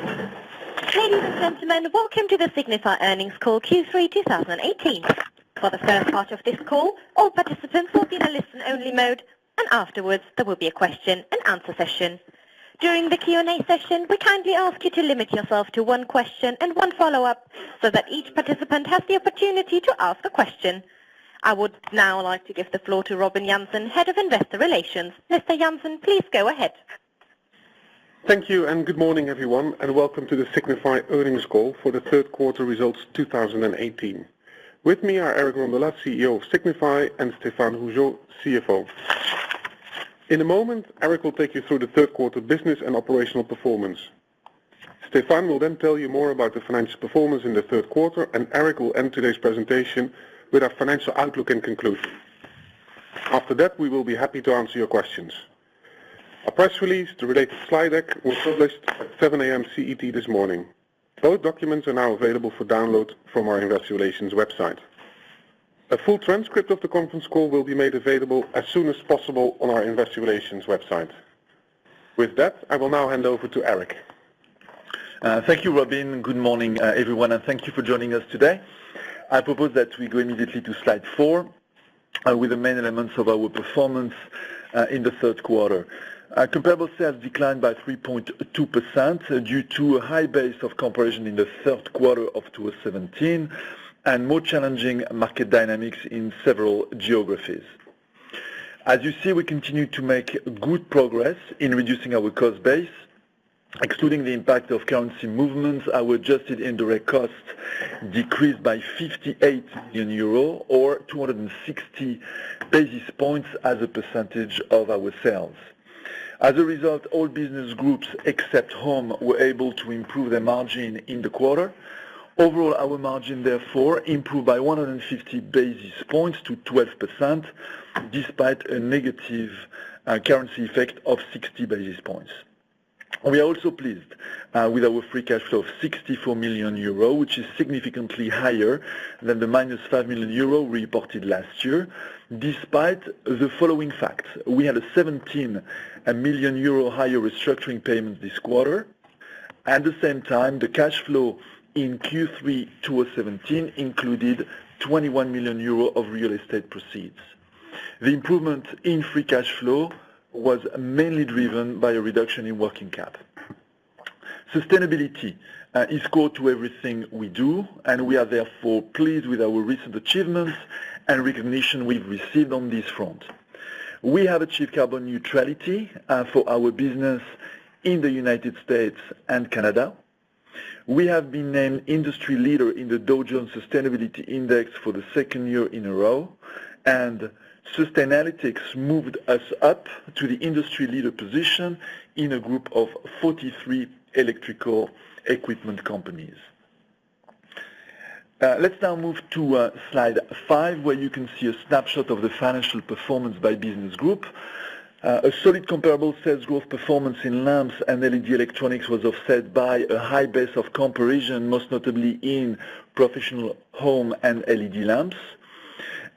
Ladies and gentlemen, welcome to the Signify Earnings Call Q3 2018. For the first part of this call, all participants will be in a listen-only mode, and afterwards there will be a question and answer session. During the Q&A session, we kindly ask you to limit yourself to one question and one follow-up, so that each participant has the opportunity to ask a question. I would now like to give the floor to Robin Jansen, Head of Investor Relations. Mr. Jansen, please go ahead. Thank you and good morning everyone, and welcome to the Signify earnings call for the third quarter results 2018. With me are Eric Rondolat, CEO of Signify, and Stéphane Rougeot, CFO. In a moment, Eric will take you through the third quarter business and operational performance. Stéphane will then tell you more about the financial performance in the third quarter, and Eric will end today's presentation with our financial outlook and conclusion. After that, we will be happy to answer your questions. A press release, the related slide deck, was published at 7 a.m. CET this morning. Both documents are now available for download from our Investor Relations website. A full transcript of the conference call will be made available as soon as possible on our Investor Relations website. With that, I will now hand over to Eric. Thank you, Robin. Good morning, everyone, and thank you for joining us today. I propose that we go immediately to slide 4 with the main elements of our performance in the third quarter. Comparable sales declined by 3.2% due to a high base of comparison in the third quarter of 2017 and more challenging market dynamics in several geographies. As you see, we continue to make good progress in reducing our cost base. Excluding the impact of currency movements, our adjusted indirect costs decreased by 58 million euro or 260 basis points as a percentage of our sales. As a result, all business groups except Home were able to improve their margin in the quarter. Overall, our margin, therefore, improved by 150 basis points to 12%, despite a negative currency effect of 60 basis points. We are also pleased with our free cash flow of 64 million euro, which is significantly higher than the minus 5 million euro reported last year, despite the following facts. We had a 17 million euro higher restructuring payment this quarter. At the same time, the cash flow in Q3 2017 included 21 million euro of real estate proceeds. The improvement in free cash flow was mainly driven by a reduction in working cap. Sustainability is core to everything we do, and we are therefore pleased with our recent achievements and recognition we've received on this front. We have achieved carbon neutrality for our business in the United States and Canada. We have been named industry leader in the Dow Jones Sustainability Index for the second year in a row, and Sustainalytics moved us up to the industry leader position in a group of 43 electrical equipment companies. Let's now move to slide 5, where you can see a snapshot of the financial performance by business group. A solid comparable sales growth performance in lamps and LED electronics was offset by a high base of comparison, most notably in professional home and LED lamps,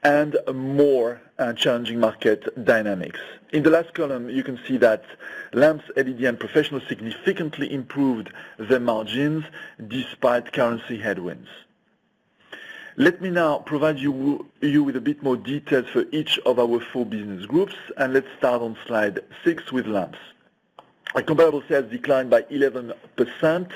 and more challenging market dynamics. In the last column, you can see that lamps, LED, and professional significantly improved their margins despite currency headwinds. Let me now provide you with a bit more details for each of our 4 business groups, and let's start on slide 6 with lamps. Comparable sales declined by 11%,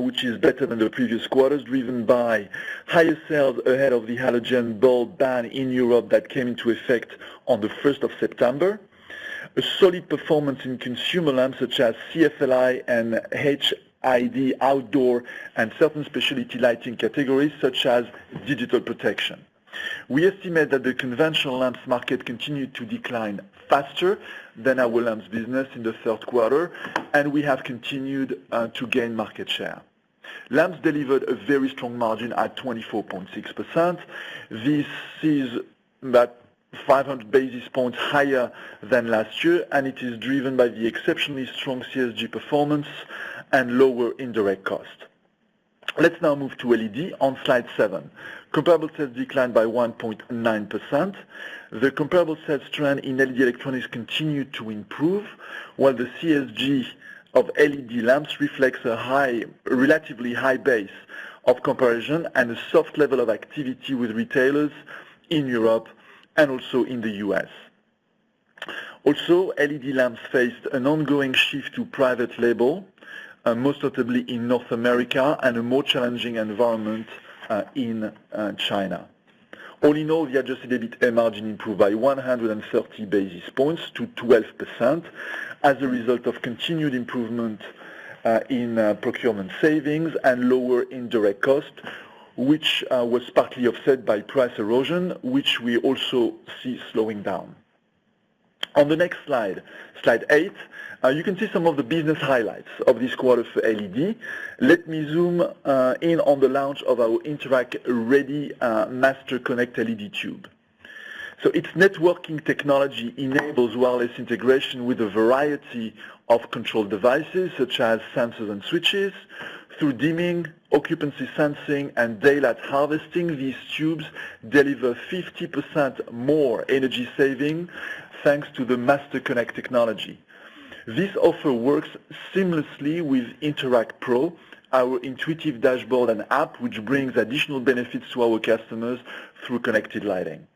which is better than the previous quarters, driven by higher sales ahead of the halogen bulb ban in Europe that came into effect on the 1st of September. A solid performance in consumer lamps such as CFLI and HID outdoor and certain specialty lighting categories such as digital protection. We estimate that the conventional lamps market continued to decline faster than our lamps business in the third quarter, and we have continued to gain market share. Lamps delivered a very strong margin at 24.6%. This is about 500 basis points higher than last year, and it is driven by the exceptionally strong CSG performance and lower indirect cost. Let's now move to LED on slide 7. Comparable sales declined by 1.9%. The comparable sales trend in LED electronics continued to improve, while the CSG of LED lamps reflects a relatively high base of comparison and a soft level of activity with retailers in Europe and also in the US. Also, LED lamps faced an ongoing shift to private label, most notably in North America, and a more challenging environment in China. All in all, the adjusted EBITA margin improved by 130 basis points to 12% as a result of continued improvement in procurement savings and lower indirect cost, which was partly offset by price erosion, which we also see slowing down. On the next slide, slide 8, you can see some of the business highlights of this quarter for LED. Let me zoom in on the launch of our Interact Ready Master Connect LED tube. So its networking technology enables wireless integration with a variety of control devices such as sensors and switches. Through dimming, occupancy sensing, and daylight harvesting, these tubes deliver 50% more energy saving thanks to the Master Connect technology. This offer works seamlessly with Interact Pro, our intuitive dashboard and app, which brings additional benefits to our customers through connected lighting.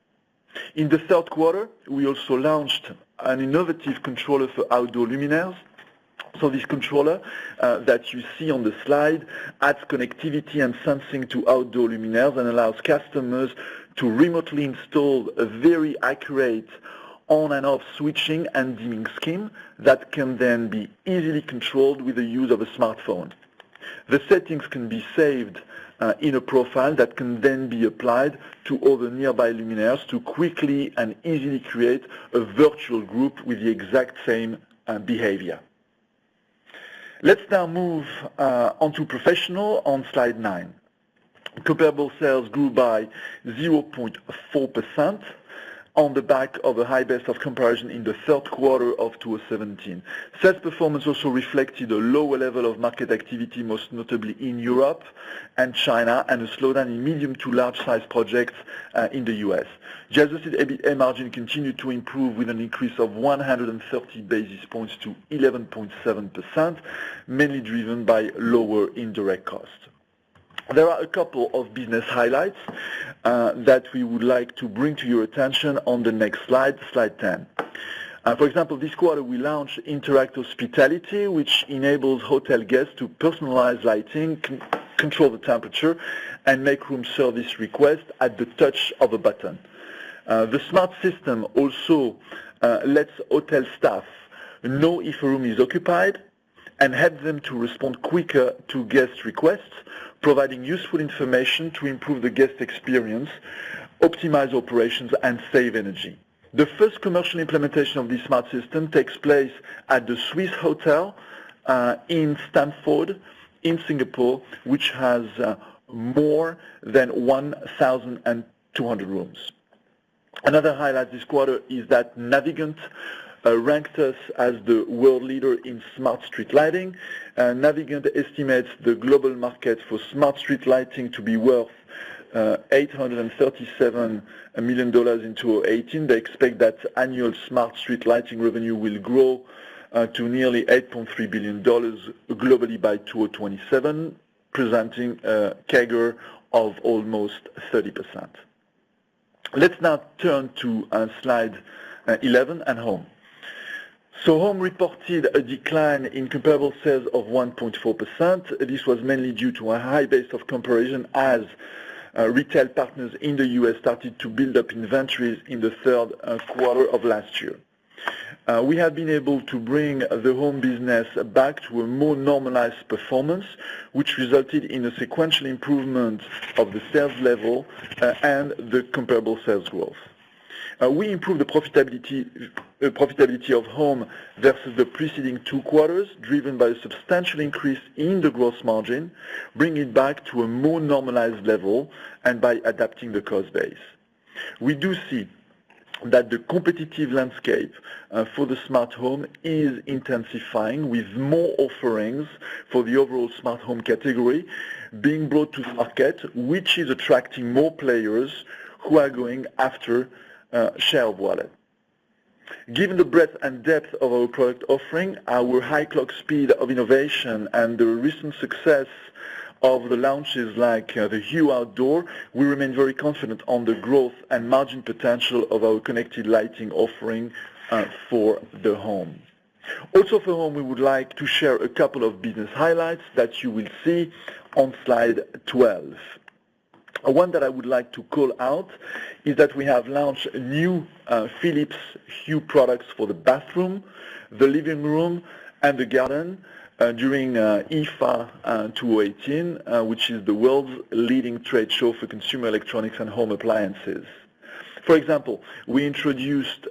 In the third quarter, we also launched an innovative controller for outdoor luminaires. So this controller that you see on the slide adds connectivity and sensing to outdoor luminaires and allows customers to remotely install a very accurate on and off switching and dimming scheme that can then be easily controlled with the use of a smartphone. The settings can be saved in a profile that can then be applied to other nearby luminaires to quickly and easily create a virtual group with the exact same behavior. Let's now move on to professional on slide 9. Comparable sales grew by 0.4% on the back of a high base of comparison in the third quarter of 2017. Sales performance also reflected a lower level of market activity, most notably in Europe and China, and a slowdown in medium to large size projects in the US. The adjusted EBITA margin continued to improve with an increase of 130 basis points to 11.7%, mainly driven by lower indirect costs. There are a couple of business highlights that we would like to bring to your attention on the next slide, slide 10. For example, this quarter we launched Interact Hospitality, which enables hotel guests to personalize lighting, control the temperature, and make room service requests at the touch of a button. The smart system also lets hotel staff know if a room is occupied and helps them to respond quicker to guest requests, providing useful information to improve the guest experience, optimize operations, and save energy. The first commercial implementation of this smart system takes place at the Swiss Hotel in Stanford in Singapore, which has more than 1,200 rooms. Another highlight this quarter is that Navigant ranked us as the world leader in smart street lighting. Navigant estimates the global market for smart street lighting to be worth $837 million in 2018. They expect that annual smart street lighting revenue will grow to nearly $8.3 billion globally by 2027, presenting a CAGR of almost 30%. Let's now turn to slide 11 and Home. So Home reported a decline in comparable sales of 1.4%. This was mainly due to a high base of comparison as retail partners in the US started to build up inventories in the third quarter of last year. We have been able to bring the Home business back to a more normalized performance, which resulted in a sequential improvement of the sales level and the comparable sales growth. We improved the profitability of Home versus the preceding 2 quarters, driven by a substantial increase in the gross margin, bringing it back to a more normalized level and by adapting the cost base. We do see that the competitive landscape for the smart home is intensifying, with more offerings for the overall smart home category being brought to the market, which is attracting more players who are going after share of wallet. Given the breadth and depth of our product offering, our high clock speed of innovation, and the recent success of the launches like the Hue Outdoor, we remain very confident on the growth and margin potential of our connected lighting offering for the home. Also for home, we would like to share a couple of business highlights that you will see on slide 12. One that I would like to call out is that we have launched new Philips Hue products for the bathroom, the living room, and the garden during IFA 2018, which is the world's leading trade show for consumer electronics and home appliances. For example, we introduced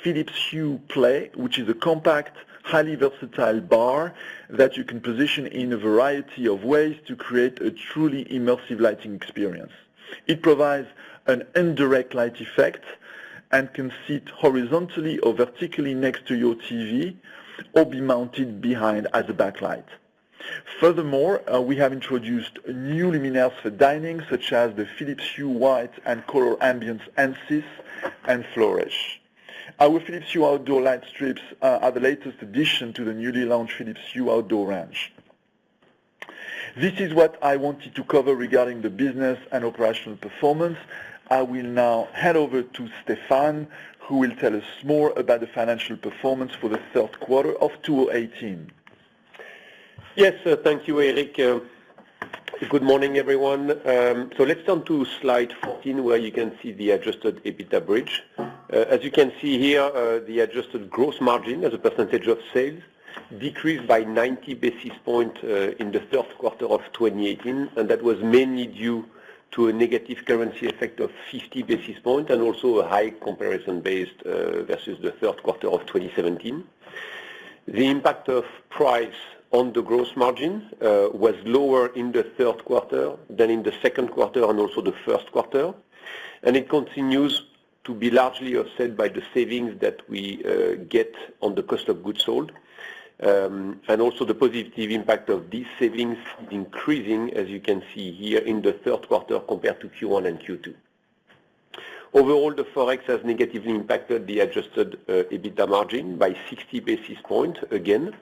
Philips Hue Play, which is a compact, highly versatile bar that you can position in a variety of ways to create a truly immersive lighting experience. It provides an indirect light effect and can sit horizontally or vertically next to your TV or be mounted behind as a backlight. Furthermore, we have introduced new luminaires for dining, such as the Philips Hue White and Color Ambience Ansys and Flourish. Our Philips Hue Outdoor light strips are the latest addition to the newly launched Philips Hue Outdoor range. This is what I wanted to cover regarding the business and operational performance. I will now hand over to Stéphane, who will tell us more about the financial performance for the third quarter of 2018. Yes, thank you, Eric. Good morning, everyone. So let's turn to slide 14, where you can see the adjusted EBITDA bridge. As you can see here, the adjusted gross margin as a percentage of sales decreased by 90 basis points in the third quarter of 2018, and that was mainly due to a negative currency effect of 50 basis points and also a high comparison based versus the third quarter of 2017. The impact of price on the gross margin was lower in the third quarter than in the second quarter and also the first quarter, and it continues to be largely offset by the savings that we get on the cost of goods sold, and also the positive impact of these savings is increasing, as you can see here, in the third quarter compared to Q1 and Q2. Overall, the Forex has negatively impacted the adjusted EBITDA margin by 60 basis points again,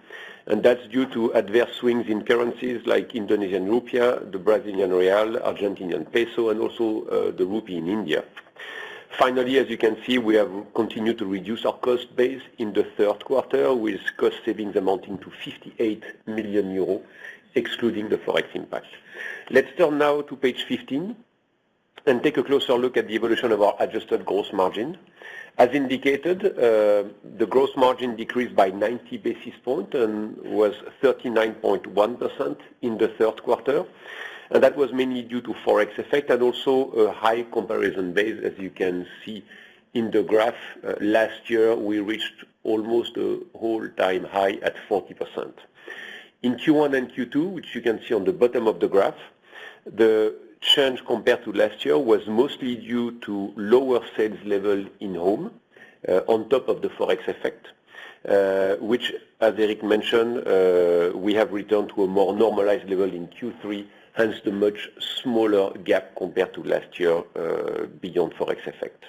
and that's due to adverse swings in currencies like Indonesian rupiah, the Brazilian real, Argentinian peso, and also the rupee in India. Finally, as you can see, we have continued to reduce our cost base in the third quarter with cost savings amounting to 58 million euros, excluding the Forex impact. Let's turn now to page 15 and take a closer look at the evolution of our adjusted gross margin. As indicated, the gross margin decreased by 90 basis points and was 39.1% in the third quarter. And that was mainly due to Forex effect and also a high comparison base. As you can see in the graph, last year we reached almost a whole-time high at 40%. In Q1 and Q2, which you can see on the bottom of the graph, the change compared to last year was mostly due to lower sales level in home, on top of the Forex effect, which, as Eric mentioned, we have returned to a more normalized level in Q3, hence the much smaller gap compared to last year beyond Forex effect.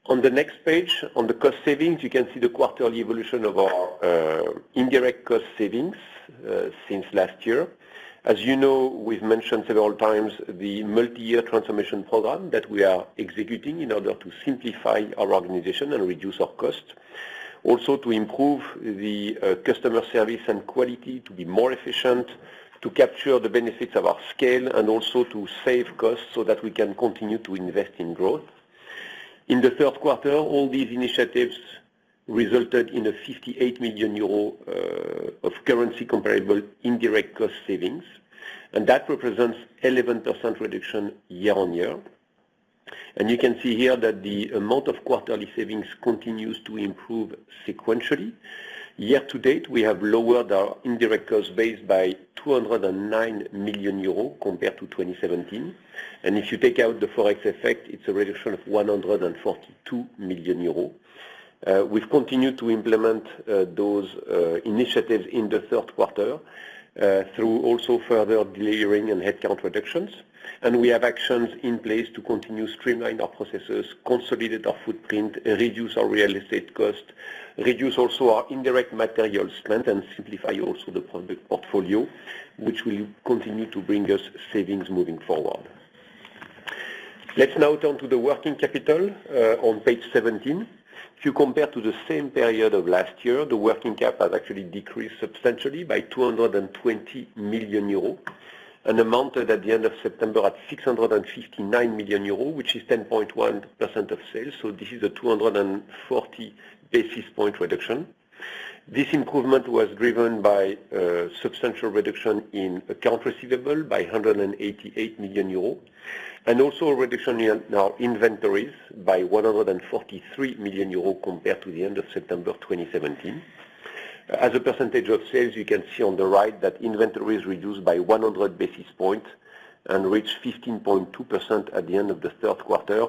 On the next page, on the cost savings, you can see the quarterly evolution of our indirect cost savings since last year. As you know, we've mentioned several times the multi-year transformation program that we are executing in order to simplify our organization and reduce our costs. Also to improve the customer service and quality, to be more efficient, to capture the benefits of our scale, and also to save costs so that we can continue to invest in growth. In the third quarter, all these initiatives resulted in a 58 million euro of currency comparable indirect cost savings, and that represents 11% reduction year on year. And you can see here that the amount of quarterly savings continues to improve sequentially. Year to date, we have lowered our indirect cost base by 209 million euros compared to 2017. And if you take out the Forex effect, it's a reduction of 142 million euros. We've continued to implement those initiatives in the third quarter, through also further delayering and headcount reductions. And we have actions in place to continue streamline our processes, consolidate our footprint, reduce our real estate cost, reduce also our indirect material spend, and simplify also the product portfolio, which will continue to bring us savings moving forward. Let's now turn to the working capital on page 17. If you compare to the same period of last year, the working cap has actually decreased substantially by 220 million euros and amounted at the end of September at 659 million euros, which is 10.1% of sales. So this is a 240 basis point reduction. This improvement was driven by a substantial reduction in account receivable by 188 million euros, and also a reduction in our inventories by 143 million euros compared to the end of September 2017. As a percentage of sales, you can see on the right that inventories reduced by 100 basis points and reached 15.2% at the end of the third quarter.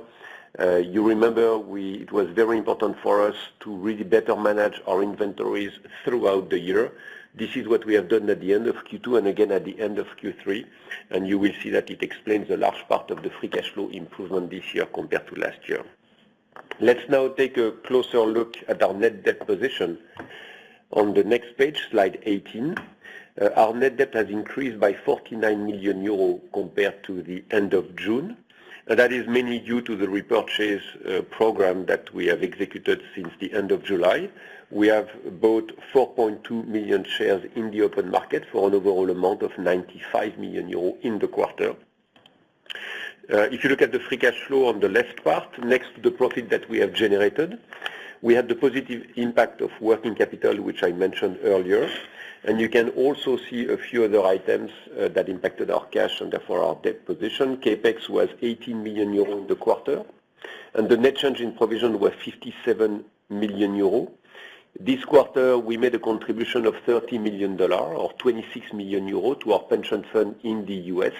You remember it was very important for us to really better manage our inventories throughout the year. This is what we have done at the end of Q2 and again at the end of Q3, and you will see that it explains a large part of the free cash flow improvement this year compared to last year. Let's now take a closer look at our net debt position. On the next page, slide 18, our net debt has increased by 49 million euros compared to the end of June. And that is mainly due to the repurchase program that we have executed since the end of July. We have bought 4.2 million shares in the open market for an overall amount of 95 million euros in the quarter. If you look at the free cash flow on the left part, next to the profit that we have generated, we had the positive impact of working capital, which I mentioned earlier. And you can also see a few other items that impacted our cash and therefore our debt position. CapEx was 18 million euro in the quarter, and the net change in provision was 57 million euro. This quarter, we made a contribution of $30 million or 26 million euro to our pension fund in the US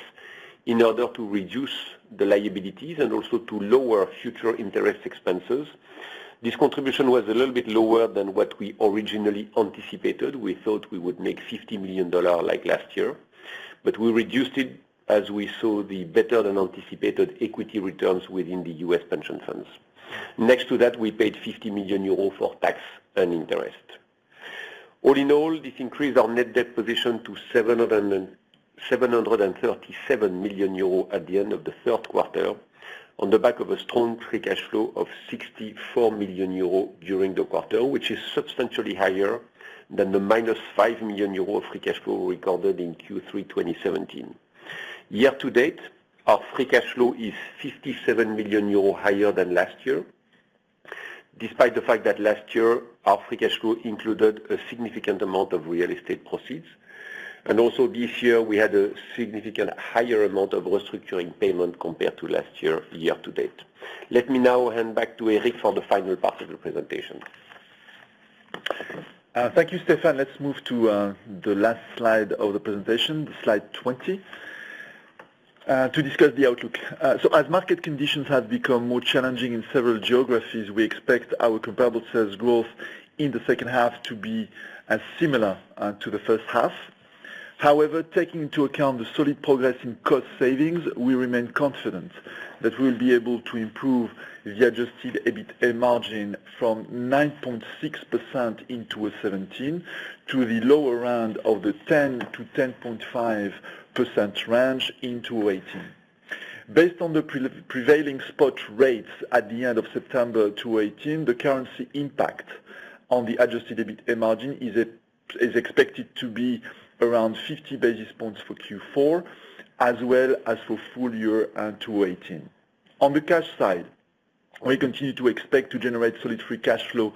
in order to reduce the liabilities and also to lower future interest expenses. This contribution was a little bit lower than what we originally anticipated. We thought we would make $50 million like last year, but we reduced it as we saw the better than anticipated equity returns within the US pension funds. Next to that, we paid 50 million euros for tax and interest. All in all, this increased our net debt position to 737 million euros at the end of the third quarter, on the back of a strong free cash flow of 64 million euros during the quarter, which is substantially higher than the minus 5 million euros of free cash flow recorded in Q3 2017. Year to date, our free cash flow is 57 million euros higher than last year, despite the fact that last year our free cash flow included a significant amount of real estate proceeds. And also this year we had a significant higher amount of restructuring payment compared to last year, year to date. Let me now hand back to Eric for the final part of the presentation. Thank you, Stéphane. Let's move to the last slide of the presentation, slide 20, to discuss the outlook. So as market conditions have become more challenging in several geographies, we expect our comparable sales growth in the second half to be similar to the first half. However, taking into account the solid progress in cost savings, we remain confident that we will be able to improve the adjusted EBITA margin from 9.6% in 2017 to the lower end of the 10 to 10.5% range in 2018. Based on the prevailing spot rates at the end of September 2018, the currency impact on the adjusted EBITA margin is expected to be around 50 basis points for Q4, as well as for full year 2018. On the cash side, we continue to expect to generate solid free cash flow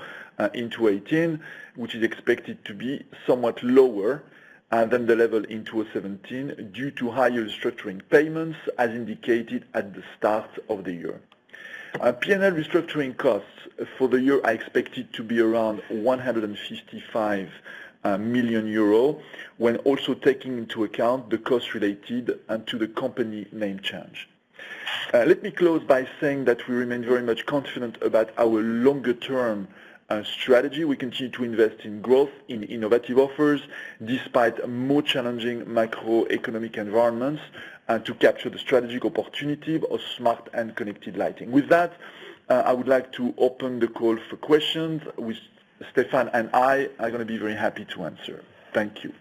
in 2018, which is expected to be somewhat lower than the level in 2017 due to higher restructuring payments as indicated at the start of the year. P&L restructuring costs for the year are expected to be around 155 million euro, when also taking into account the costs related to the company name change. Let me close by saying that we remain very much confident about our longer-term strategy. We continue to invest in growth, in innovative offers, despite more challenging macroeconomic environments, and to capture the strategic opportunity of smart and connected lighting. With that, I would like to open the call for questions, which Stéphane and I are going to be very happy to answer. Thank you.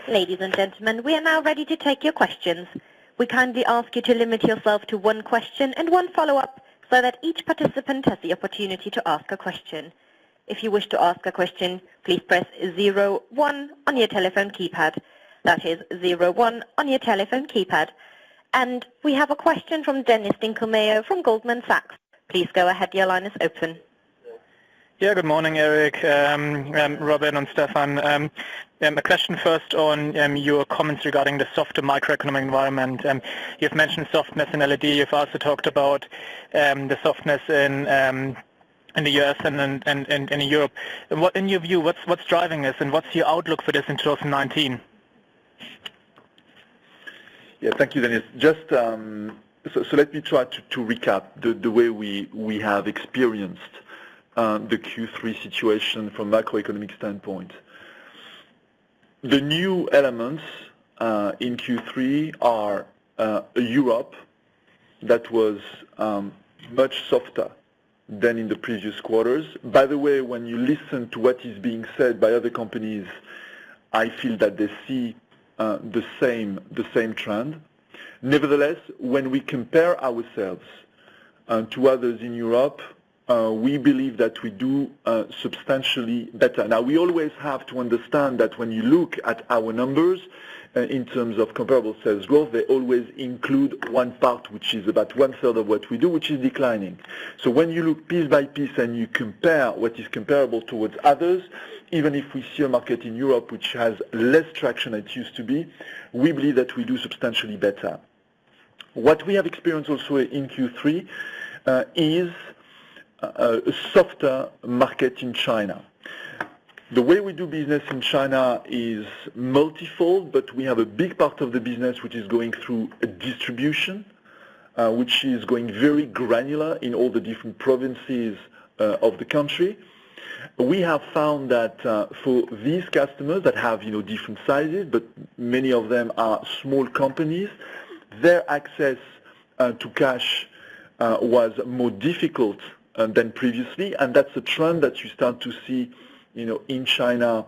Ladies and gentlemen, we are now ready to take your questions. We kindly ask you to limit yourself to one question and one follow-up so that each participant has the opportunity to ask a question. If you wish to ask a question, please press 01 on your telephone keypad. That is 01 on your telephone keypad. And we have a question from Dennis Dinkelmeyer from Goldman Sachs. Please go ahead, your line is open. Yeah, good morning, Eric, Robin and Stefan. A question first on your comments regarding the softer macroeconomic environment. You've mentioned softness in LED. You've also talked about the softness in the US and in Europe. What, in your view, what's driving this, and what's your outlook for this in 2019? Yeah, thank you, Dennis. Just so let me try to recap the way we have experienced the Q3 situation from macroeconomic standpoint. The new elements in Q3 are Europe that was much softer than in the previous quarters. By the way, when you listen to what is being said by other companies, I feel that they see the same trend. Nevertheless, when we compare ourselves to others in Europe, we believe that we do substantially better. Now, we always have to understand that when you look at our numbers in terms of comparable sales growth, they always include one part, which is about 1/3 of what we do, which is declining. So when you look piece by piece and you compare what is comparable towards others, even if we see a market in Europe which has less traction than it used to be, we believe that we do substantially better. What we have experienced also in Q3 is a softer market in China. The way we do business in China is multifold, but we have a big part of the business which is going through a distribution, which is going very granular in all the different provinces of the country. We have found that for these customers that have different sizes, but many of them are small companies, their access to cash was more difficult than previously, and that's a trend that you start to see, in China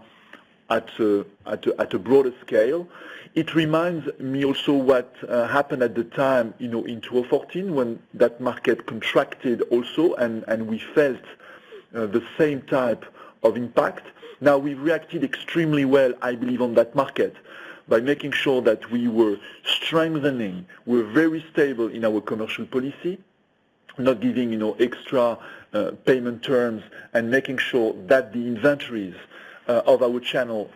at a broader scale. It reminds me also what happened at the time, in 2014 when that market contracted also, and we felt the same type of impact. Now we reacted extremely well, I believe, on that market by making sure that we were strengthening, we're very stable in our commercial policy, not giving extra payment terms, and making sure that the inventories of our channel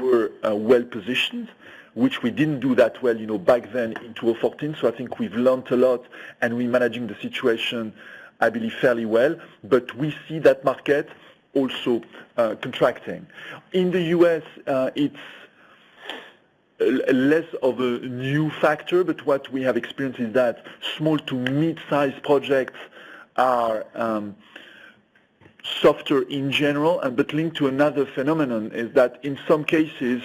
were well positioned, which we didn't do that well back then in 2014. So I think we've learned a lot, and we're managing the situation, I believe, fairly well. But we see that market also contracting. In the US, it's less of a new factor, but what we have experienced is that small to mid-sized projects are softer in general, but linked to another phenomenon is that in some cases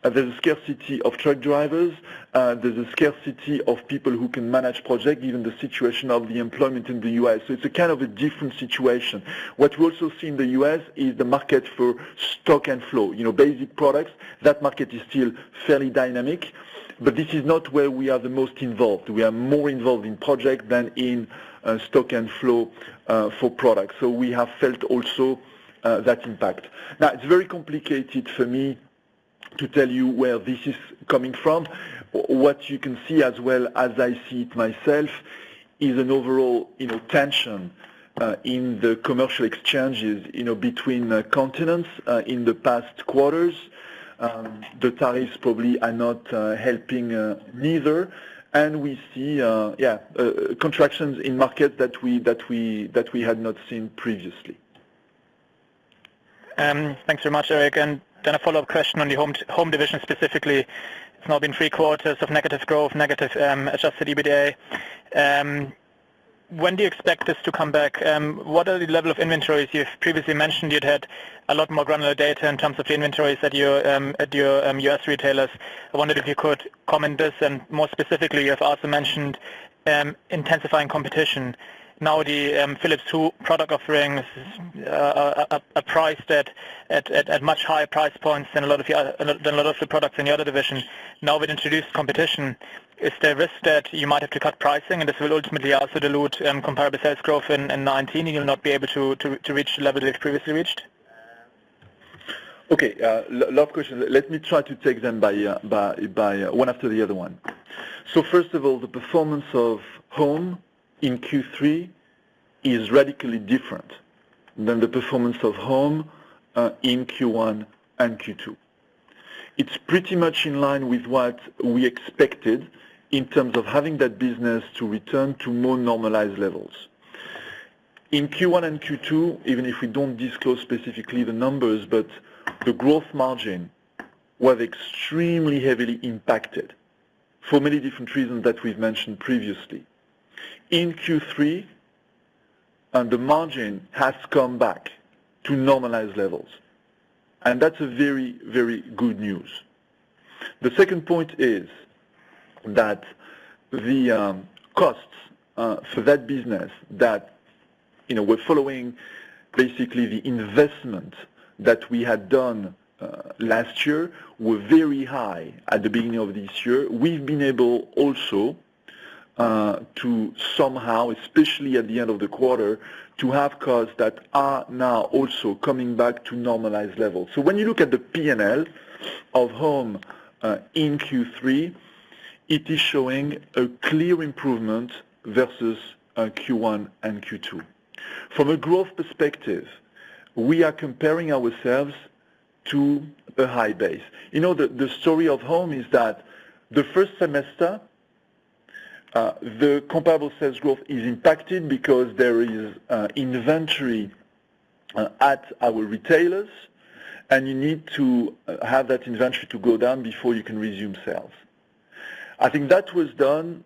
there's a scarcity of truck drivers, there's a scarcity of people who can manage projects given the situation of the employment in the US. So it's a kind of a different situation. What we also see in the US is the market for stock and flow, basic products. That market is still fairly dynamic, but this is not where we are the most involved. We are more involved in projects than in stock and flow for products. So we have felt also that impact. Now, it's very complicated for me to tell you where this is coming from. What you can see, as well as I see it myself, is an overall tension in the commercial exchanges between continents in the past quarters. The tariffs probably are not helping neither, and we see contractions in markets that we had not seen previously. Thanks very much, Eric. And then a follow-up question on the home division specifically. It's now been 3 quarters of negative growth, negative adjusted EBITDA. when do you expect this to come back? What are the level of inventories? You've previously mentioned you'd had a lot more granular data in terms of the inventories at your US retailers. I wondered if you could comment this, and more specifically, you have also mentioned intensifying competition. Now the Philips Hue product offerings are priced at much higher price points than a lot of the products in the other division. Now with introduced competition, is there a risk that you might have to cut pricing, and this will ultimately also dilute comparable sales growth in 19, and you'll not be able to reach the level they've previously reached? Okay, lot of questions. Let me try to take them by one after the other one. So first of all, the performance of Home in Q3 is radically different than the performance of Home in Q1 and Q2. It's pretty much in line with what we expected in terms of having that business to return to more normalized levels. In Q1 and Q2, even if we don't disclose specifically the numbers, but the growth margin was extremely heavily impacted for many different reasons that we've mentioned previously. In Q3, the margin has come back to normalized levels. And that's a very, very good news. The second point is that the costs for that business that were following basically the investment that we had done last year were very high at the beginning of this year. We've been able also to somehow, especially at the end of the quarter, to have costs that are now also coming back to normalized levels. So when you look at the P&L of Home in Q3, it is showing a clear improvement versus Q1 and Q2. From a growth perspective, we are comparing ourselves to a high base. The story of Home is that the first semester, the comparable sales growth is impacted because there is inventory at our retailers, and you need to have that inventory to go down before you can resume sales. I think that was done,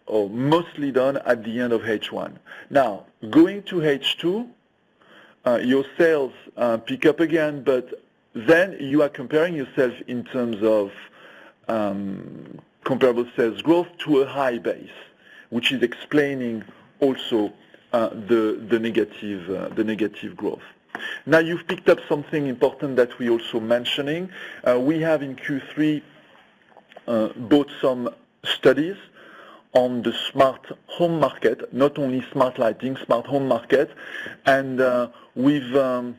or mostly done, at the end of H1. Now, going to H2, your sales pick up again, but then you are comparing yourself in terms of comparable sales growth to a high base, which is explaining also the negative growth. Now you've picked up something important that we're also mentioning. We have in Q3 bought some studies on the smart home market, not only smart lighting, smart home market, and we've learned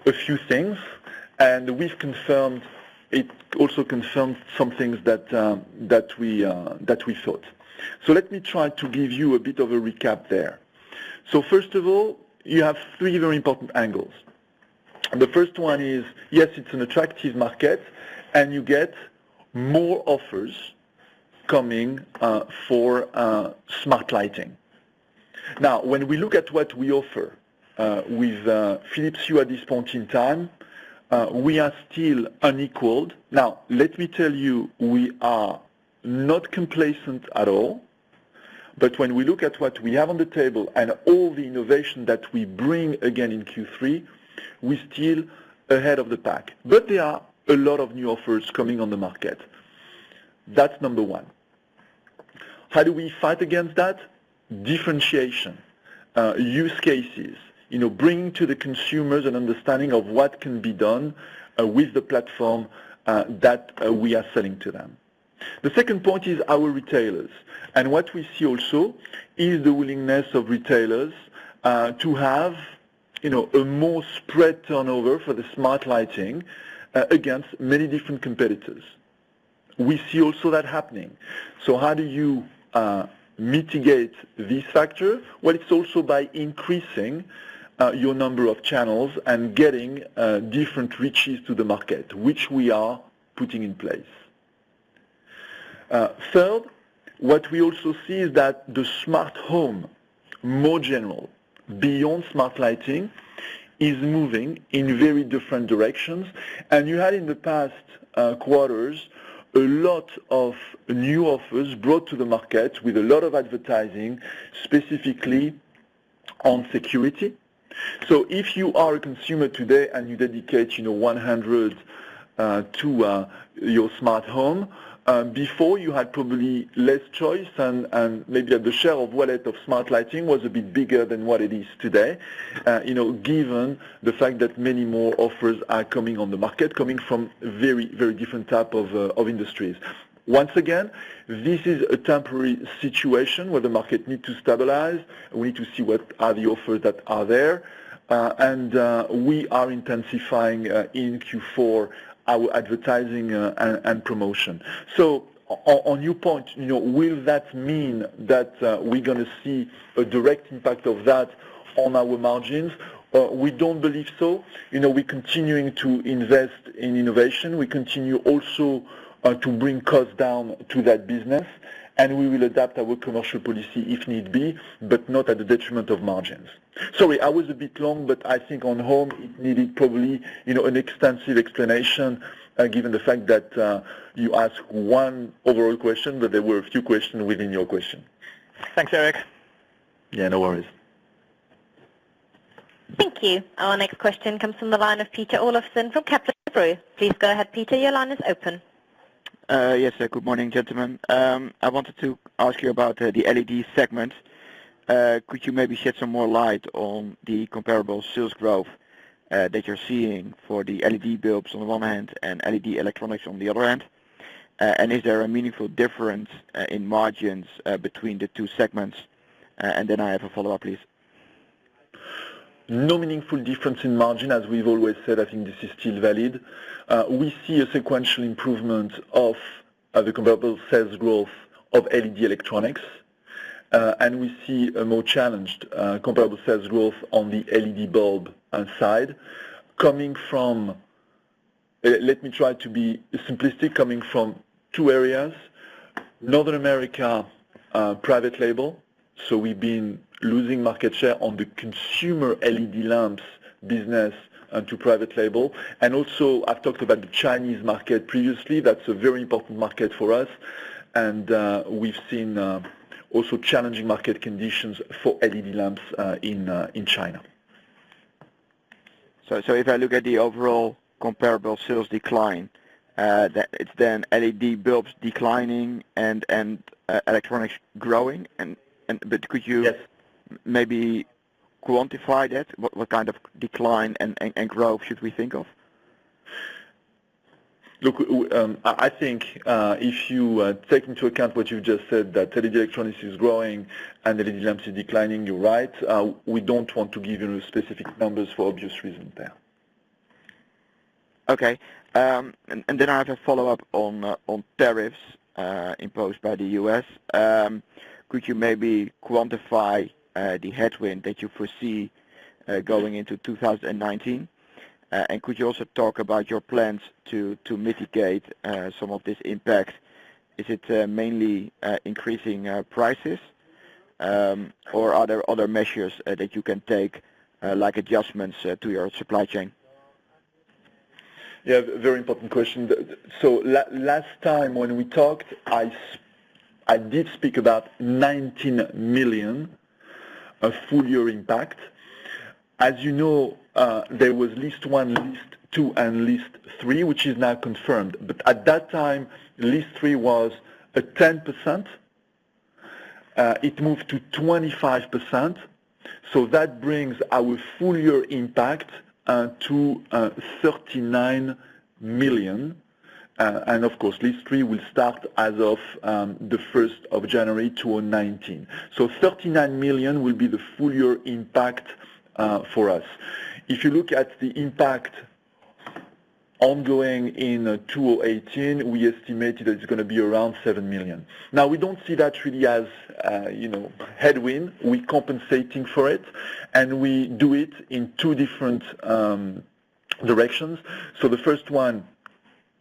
a few things, and we've confirmed. It also confirmed some things that we thought. So let me try to give you a bit of a recap there. So first of all, you have three very important angles. The first one is, yes, it's an attractive market, and you get more offers coming for smart lighting. Now, when we look at what we offer with Philips Hue at this point in time, we are still unequaled. Now, let me tell you, we are not complacent at all, but when we look at what we have on the table and all the innovation that we bring again in Q3, we're still ahead of the pack. But there are a lot of new offers coming on the market. That's number one. How do we fight against that? Differentiation, use cases, bringing to the consumers an understanding of what can be done with the platform that we are selling to them. The second point is our retailers. And what we see also is the willingness of retailers to have a more spread turnover for the smart lighting against many different competitors. We see also that happening. So how do you mitigate this factor? Well, it's also by increasing your number of channels and getting different reaches to the market, which we are putting in place. Third, what we also see is that the smart home, more general, beyond smart lighting, is moving in very different directions. And you had in the past quarters a lot of new offers brought to the market with a lot of advertising, specifically on security. So if you are a consumer today and you dedicate, 100 to your smart home, before you had probably less choice and maybe the share of wallet of smart lighting was a bit bigger than what it is today, given the fact that many more offers are coming on the market, coming from very, very different type of industries. Once again, this is a temporary situation where the market needs to stabilize. We need to see what are the offers that are there. And we are intensifying in Q4 our advertising and promotion. So on your point, will that mean that we're going to see a direct impact of that on our margins? We don't believe so. We're continuing to invest in innovation. We continue also to bring costs down to that business, and we will adapt our commercial policy if need be, but not at the detriment of margins. Sorry, I was a bit long, but I think on home it needed probably an extensive explanation, given the fact that you asked one overall question, but there were a few questions within your question. Thanks, Eric. Yeah, no worries. Thank you. Our next question comes from the line of Peter Olofsson from Kepler Cheuvreux. Please go ahead, Peter. Your line is open. Yes, good morning, gentlemen. I wanted to ask you about the LED segment. Could you maybe shed some more light on the comparable sales growth that you're seeing for the LED bulbs on the one hand and LED electronics on the other hand? And is there a meaningful difference in margins between the two segments? And then I have a follow-up, please. No meaningful difference in margin, as we've always said. I think this is still valid. We see a sequential improvement of the comparable sales growth of LED electronics, and we see a more challenged comparable sales growth on the LED bulb side, coming from, let me try to be simplistic, coming from two areas. Northern America, private label. So we've been losing market share on the consumer LED lamps business to private label. And also, I've talked about the Chinese market previously. That's a very important market for us. And we've seen also challenging market conditions for LED lamps in China. So if I look at the overall comparable sales decline, that it's then LED bulbs declining and electronics growing, but could you Yes. maybe quantify that? What kind of decline and growth should we think of? Look, I think if you take into account what you've just said, that LED electronics is growing and LED lamps is declining, you're right. We don't want to give you specific numbers for obvious reasons there. Okay. And then I have a follow-up on tariffs imposed by the U.S. Could you maybe quantify the headwind that you foresee going into 2019? And could you also talk about your plans to mitigate some of this impact? Is it mainly increasing prices, or are there other measures that you can take, like adjustments to your supply chain? Yeah, very important question. So last time when we talked, I did speak about 19 million full year impact. As you know, there was list 1, list 2, and list 3, which is now confirmed. But at that time, list 3 was a 10%. It moved to 25%. So that brings our full year impact to 39 million. And of course, list 3 will start as of the 1st of January 2019. So 39 million will be the full year impact for us. If you look at the impact ongoing in 2018, we estimated that it's going to be around 7 million. Now, we don't see that really as, headwind. We're compensating for it, and we do it in two different directions. So the first one,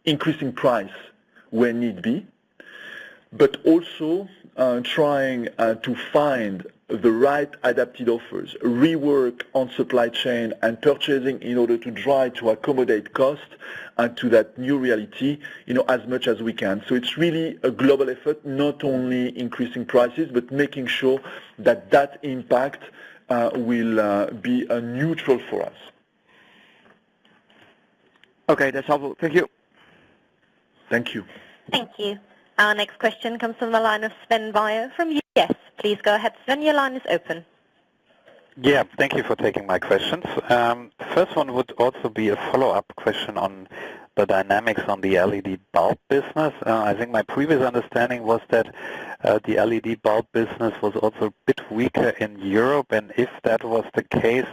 increasing price where need be, but also trying to find the right adapted offers, rework on supply chain and purchasing in order to try to accommodate cost to that new reality, as much as we can. So it's really a global effort, not only increasing prices, but making sure that that impact will be neutral for us. Okay, that's helpful. Thank you. Thank you. Thank you. Our next question comes from the line of Sven Weier from UBS. Please go ahead, Sven. Your line is open. Yeah, thank you for taking my questions. The first one would also be a follow-up question on the dynamics on the LED bulb business. I think my previous understanding was that the LED bulb business was also a bit weaker in Europe, and if that was the case,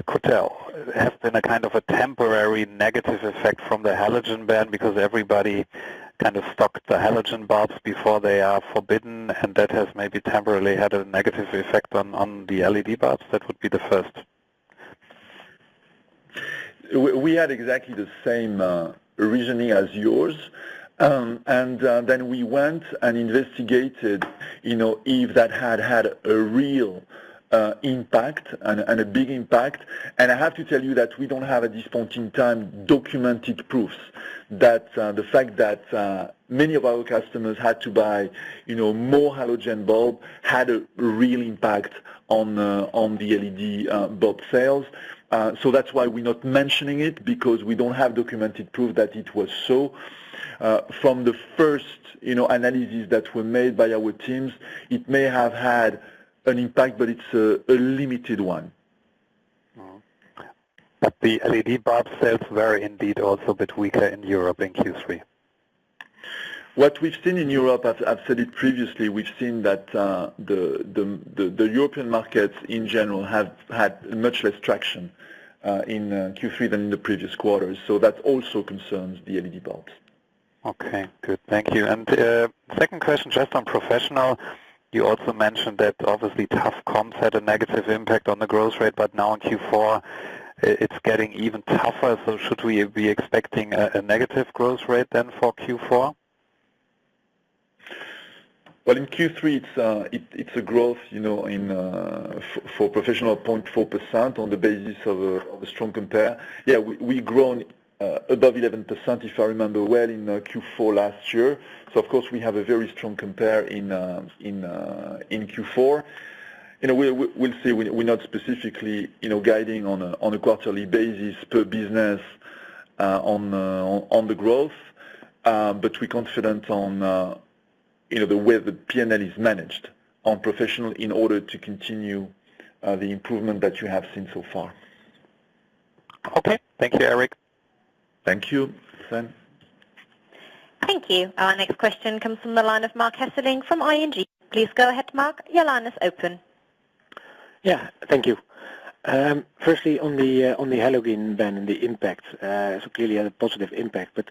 could there have been a kind of a temporary negative effect from the halogen ban because everybody kind of stocked the halogen bulbs before they are forbidden, and that has maybe temporarily had a negative effect on the LED bulbs? That would be the first. We had exactly the same reasoning as yours, and then we went and investigated, if that had a real impact and a big impact. And I have to tell you that we don't have at this point in time documented proofs that the fact that many of our customers had to buy, more halogen bulb had a real impact on the LED bulb sales. So that's why we're not mentioning it, because we don't have documented proof that it was so. From the first, analyses that were made by our teams, it may have had an impact, but it's a limited one. But the LED bulb sales were indeed also a bit weaker in Europe in Q3. What we've seen in Europe, I've said it previously, we've seen that the European markets in general have had much less traction in Q3 than in the previous quarters. So that also concerns the LED bulbs. Okay, good. Thank you. And second question, just on professional. You also mentioned that obviously tough comps had a negative impact on the growth rate, but now in Q4 it's getting even tougher. So should we be expecting a negative growth rate then for Q4? Well, in Q3 it's a growth, for professional 0.4% on the basis of a strong compare. Yeah, we grown above 11%, if I remember well, in Q4 last year. So of course we have a very strong compare in Q4. We'll see. We're not specifically, guiding on a quarterly basis per business on the growth, but we're confident on the way the P&L is managed on professional in order to continue the improvement that you have seen so far. Okay. Thank you, Eric. Thank you, Sven. Thank you. Our next question comes from the line of Mark Hesseling from ING. Please go ahead, Mark. Your line is open. Yeah, thank you. Firstly, on the halogen ban and the impact, so clearly had a positive impact, but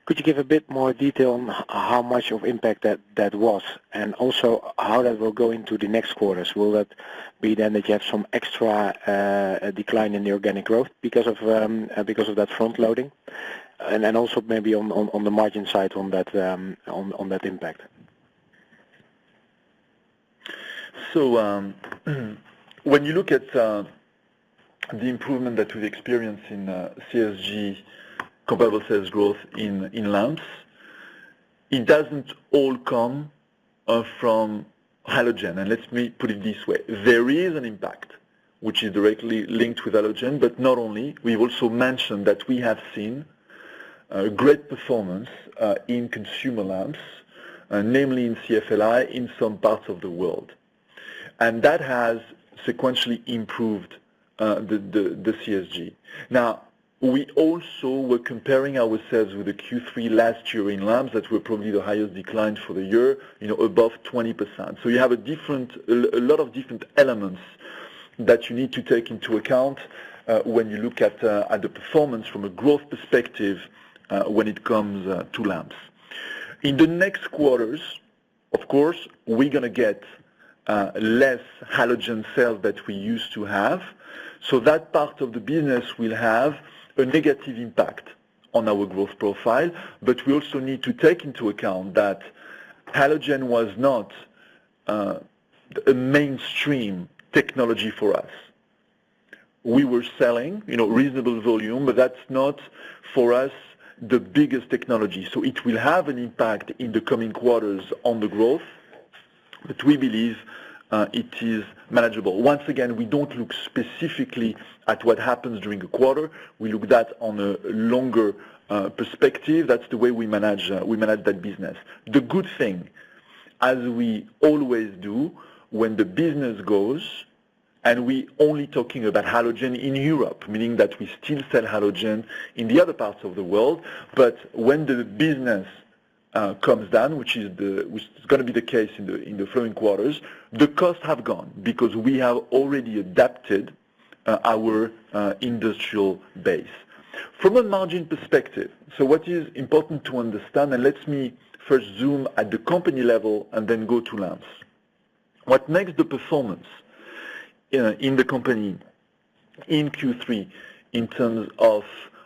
could you give a bit more detail on how much of impact that was, and also how that will go into the next quarters? Will that be then that you have some extra decline in the organic growth because of that front loading, and then also maybe on the margin side on that impact? So when you look at the improvement that we've experienced in CSG comparable sales growth in lamps, it doesn't all come from halogen. And let me put it this way. There is an impact which is directly linked with halogen, but not only. We've also mentioned that we have seen great performance in consumer lamps, namely in CFLI in some parts of the world. And that has sequentially improved the CSG. Now, we also were comparing ourselves with the Q3 last year in lamps that were probably the highest decline for the year, above 20%. So you have a lot of different elements that you need to take into account when you look at the performance from a growth perspective when it comes to lamps. In the next quarters, of course, we're going to get less halogen sales that we used to have. So that part of the business will have a negative impact on our growth profile, but we also need to take into account that halogen was not a mainstream technology for us. We were selling, reasonable volume, but that's not for us the biggest technology. So it will have an impact in the coming quarters on the growth, but we believe it is manageable. Once again, we don't look specifically at what happens during a quarter. We look at that on a longer perspective. That's the way we manage that business. The good thing, as we always do, when the business goes, and we only talking about halogen in Europe, meaning that we still sell halogen in the other parts of the world, but when the business comes down, which is going to be the case in the following quarters, the costs have gone because we have already adapted our industrial base. From a margin perspective, so what is important to understand, and let me first zoom at the company level and then go to lamps. What makes the performance in the company in Q3 in terms of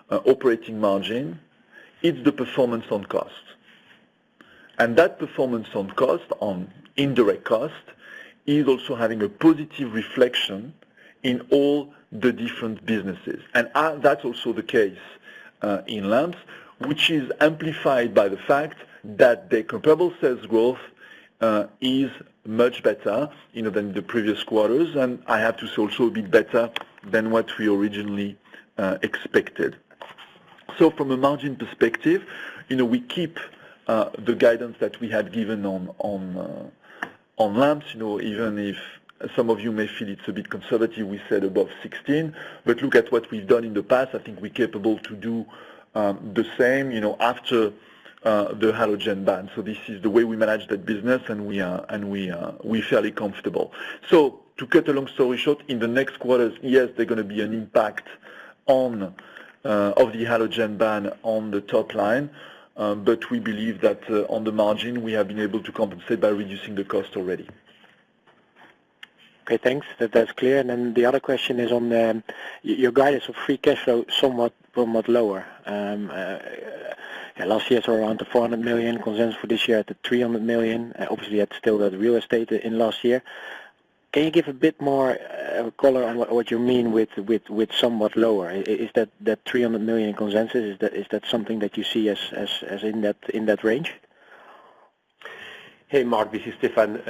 operating margin, it's the performance on cost. And that performance on cost, on indirect cost, is also having a positive reflection in all the different businesses. And that's also the case in lamps, which is amplified by the fact that the comparable sales growth is much better than the previous quarters, and I have to say also a bit better than what we originally expected. So from a margin perspective, we keep the guidance that we had given on lamps, even if some of you may feel it's a bit conservative, we said above 16, but look at what we've done in the past. I think we're capable to do the same, after the halogen ban. So this is the way we manage that business, and we're fairly comfortable. So to cut a long story short, in the next quarters, yes, there's going to be an impact of the halogen ban on the top line, but we believe that on the margin we have been able to compensate by reducing the cost already. Okay, thanks. That's clear. And then the other question is on your guidance of free cash flow somewhat lower. Last year it's around the 400 million, consensus for this year at the 300 million. Obviously you had still that real estate in last year. Can you give a bit more color on what you mean with somewhat lower? Is that 300 million consensus? Is that something that you see as in that range? Hey Mark, this is Stefan.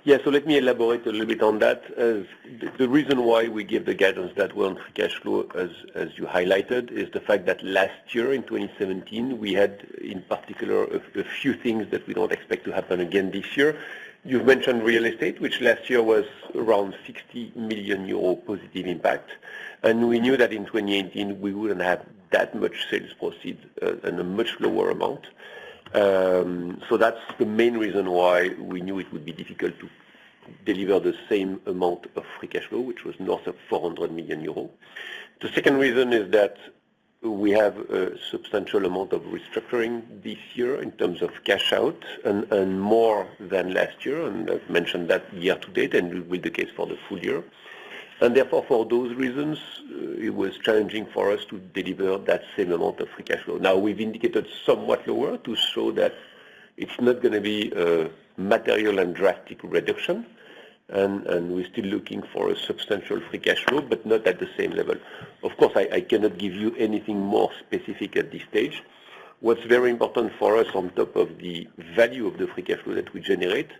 So let me elaborate a little bit on that. The reason why we give the guidance that we're on free cash flow, as you highlighted, is the fact that last year in 2017 we had in particular a few things that we don't expect to happen again this year. You've mentioned real estate, which last year was around 60 million euro positive impact, and we knew that in 2018 we wouldn't have that much sales proceeds and a much lower amount. So that's the main reason why we knew it would be difficult to deliver the same amount of free cash flow, which was north of 400 million euros. The second reason is that we have a substantial amount of restructuring this year in terms of cash out and more than last year, and I've mentioned that year to date and will be the case for the full year. And therefore, for those reasons, it was challenging for us to deliver that same amount of free cash flow. Now, we've indicated somewhat lower to show that it's not going to be a material and drastic reduction, and we're still looking for a substantial free cash flow, but not at the same level. Of course, I cannot give you anything more specific at this stage. What's very important for us on top of the value of the free cash flow that we generate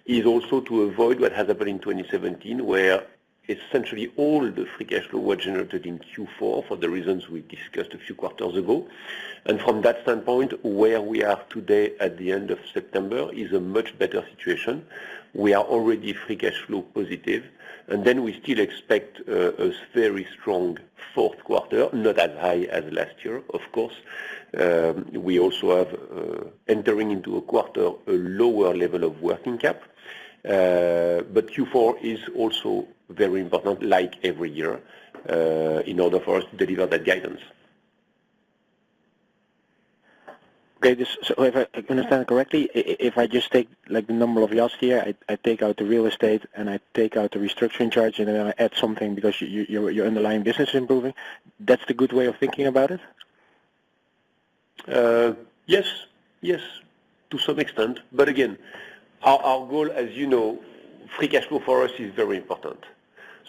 is also to avoid what has happened in 2017, where essentially all the free cash flow was generated in Q4 for the reasons we discussed a few quarters ago. And from that standpoint, where we are today at the end of September is a much better situation. We are already free cash flow positive, and then we still expect a very strong fourth quarter, not as high as last year, of course. We also have entering into a quarter a lower level of working cap. But Q4 is also very important, like every year, in order for us to deliver that guidance. Okay, so if I understand correctly, if I just take like the number of last year, I take out the real estate and I take out the restructuring charge, and then I add something because your underlying business is improving. That's the good way of thinking about it? Yes, to some extent. But again, our goal, as you know, free cash flow for us is very important.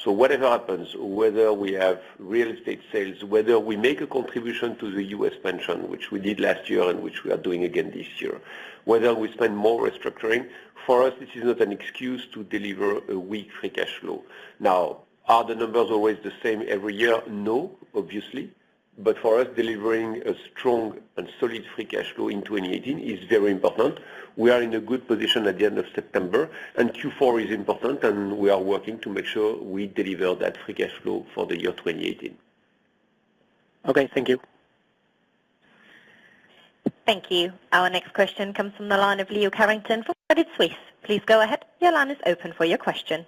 So whatever happens, whether we have real estate sales, whether we make a contribution to the U.S. pension, which we did last year and which we are doing again this year, whether we spend more restructuring, for us this is not an excuse to deliver a weak free cash flow. Now, are the numbers always the same every year? No, obviously. But for us, delivering a strong and solid free cash flow in 2018 is very important. We are in a good position at the end of September, and Q4 is important, and we are working to make sure we deliver that free cash flow for the year 2018. Okay, thank you. Thank you. Our next question comes from the line of Leo Carrington from Credit Suisse. Please go ahead. Your line is open for your question.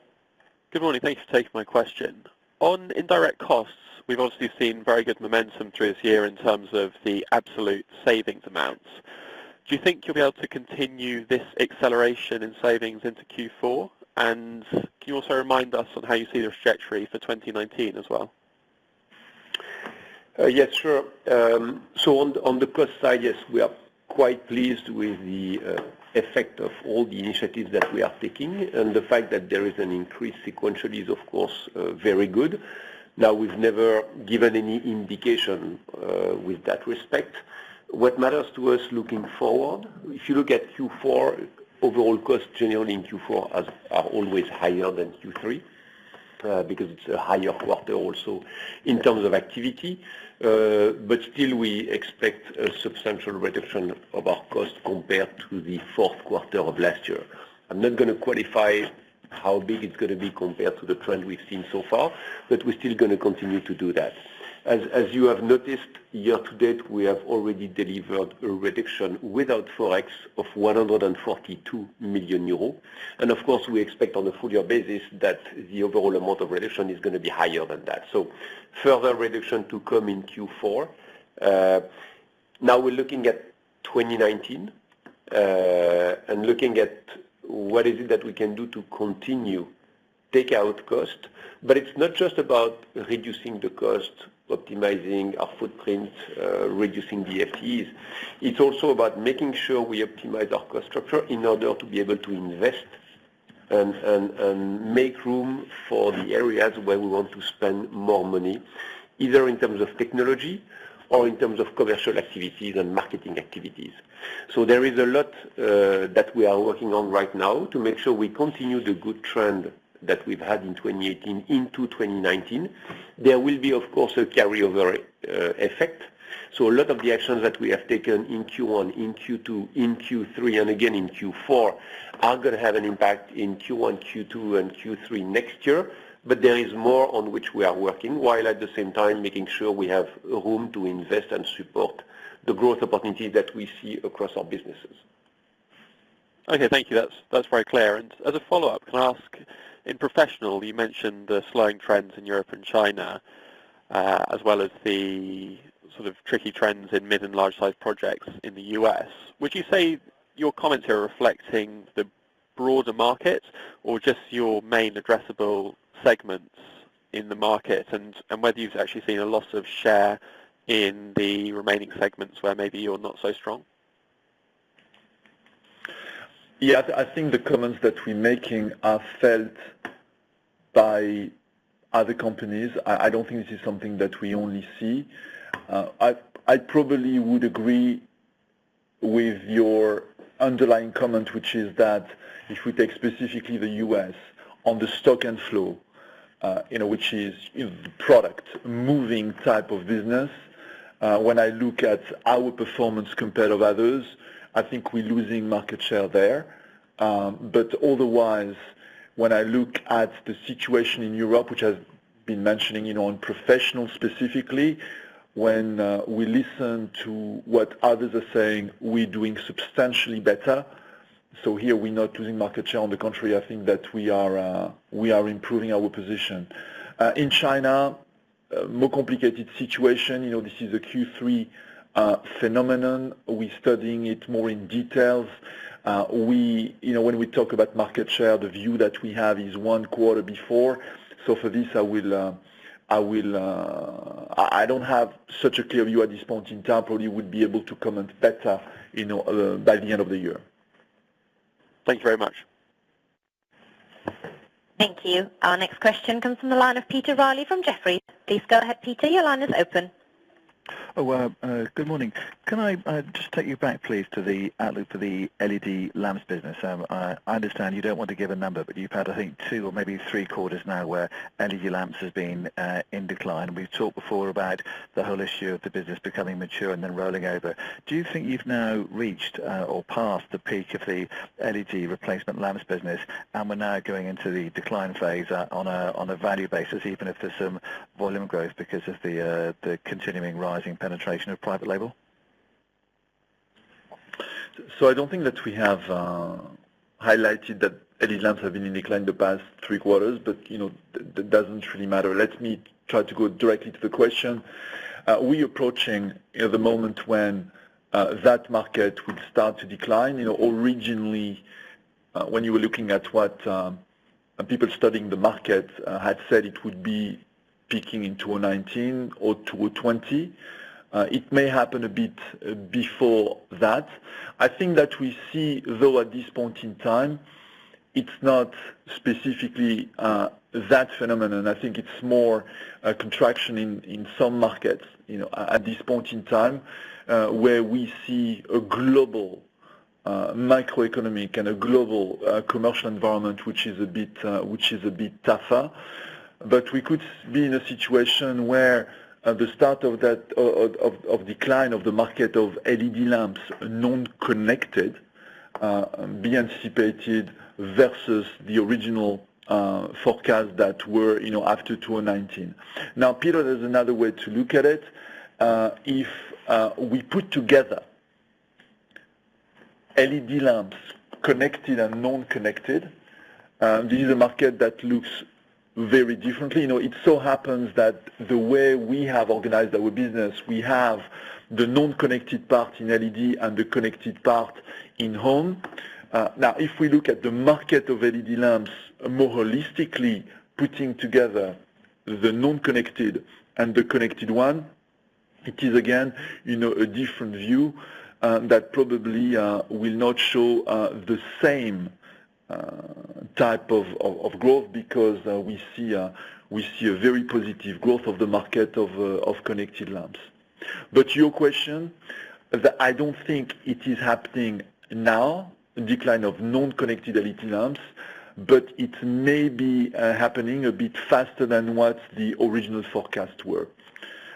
Good morning. Thank you for taking my question. On indirect costs, we've obviously seen very good momentum through this year in terms of the absolute savings amounts. Do you think you'll be able to continue this acceleration in savings into Q4? And can you also remind us on how you see the trajectory for 2019 as well? Yes, sure. So on the cost side, yes, we are quite pleased with the effect of all the initiatives that we are taking, and the fact that there is an increase sequentially is, of course, very good. Now, we've never given any indication with that respect. What matters to us looking forward, if you look at Q4, overall costs generally in Q4 are always higher than Q3 because it's a higher quarter also in terms of activity. But still, we expect a substantial reduction of our costs compared to the fourth quarter of last year. I'm not going to qualify how big it's going to be compared to the trend we've seen so far, but we're still going to continue to do that. As you have noticed, year to date, we have already delivered a reduction without Forex of 142 million euros. And of course, we expect on a full year basis that the overall amount of reduction is going to be higher than that. So further reduction to come in Q4. Now we're looking at 2019 and looking at what is it that we can do to continue take out cost. But it's not just about reducing the cost, optimizing our footprint, reducing the FTEs. It's also about making sure we optimize our cost structure in order to be able to invest and make room for the areas where we want to spend more money, either in terms of technology or in terms of commercial activities and marketing activities. So there is a lot that we are working on right now to make sure we continue the good trend that we've had in 2018 into 2019. There will be, of course, a carryover effect. So a lot of the actions that we have taken in Q1, in Q2, in Q3, and again in Q4 are going to have an impact in Q1, Q2, and Q3 next year. But there is more on which we are working, while at the same time making sure we have room to invest and support the growth opportunities that we see across our businesses. Okay, thank you. That's very clear. And as a follow-up, can I ask, in professional, you mentioned the slowing trends in Europe and China, as well as the sort of tricky trends in mid and large-sized projects in the US. Would you say your comments here are reflecting the broader market or just your main addressable segments in the market, and whether you've actually seen a loss of share in the remaining segments where maybe you're not so strong? Yeah, I think the comments that we're making are felt by other companies. I don't think this is something that we only see. I probably would agree with your underlying comment, which is that if we take specifically the US on the stock and flow, which is the product moving type of business, when I look at our performance compared to others, I think we're losing market share there. But otherwise, when I look at the situation in Europe, which I've been mentioning, on professional specifically, when we listen to what others are saying, we're doing substantially better. So here we're not losing market share. On the contrary, I think that we are improving our position. In China, more complicated situation. This is a Q3 phenomenon. We're studying it more in details. When we talk about market share, the view that we have is 1 quarter before. So for this, I don't have such a clear view at this point in time. Probably would be able to comment better, by the end of the year. Thank you very much. Thank you. Our next question comes from the line of Peter Riley from Jefferies. Please go ahead, Peter. Your line is open. Good morning. Can I just take you back, please, to the outlook for the LED lamps business? I understand you don't want to give a number, but you've had, I think, 2 or maybe 3 quarters now where LED lamps has been in decline. We've talked before about the whole issue of the business becoming mature and then rolling over. Do you think you've now reached or passed the peak of the LED replacement lamps business, and we're now going into the decline phase on a value basis, even if there's some volume growth because of the continuing rising penetration of private label? So I don't think that we have highlighted that LED lamps have been in decline the past 3 quarters, but that doesn't really matter. Let me try to go directly to the question. We're approaching the moment when that market will start to decline. Originally, when you were looking at what people studying the market had said it would be peaking in 2019 or 2020. It may happen a bit before that. I think that we see, though, at this point in time, it's not specifically that phenomenon. I think it's more a contraction in some markets, at this point in time, where we see a global microeconomic and a global commercial environment which is a bit tougher. But we could be in a situation where the start of that of decline of the market of LED lamps non-connected be anticipated versus the original forecast that were after 2019. Now, Peter, there's another way to look at it. If we put together LED lamps connected and non-connected, this is a market that looks very differently. It so happens that the way we have organized our business, we have the non-connected part in LED and the connected part in home. Now, if we look at the market of LED lamps more holistically, putting together the non-connected and the connected one, it is again, a different view that probably will not show the same type of growth, because we see a very positive growth of the market of connected lamps. But your question, I don't think it is happening now, a decline of non-connected LED lamps, but it may be happening a bit faster than what the original forecasts were.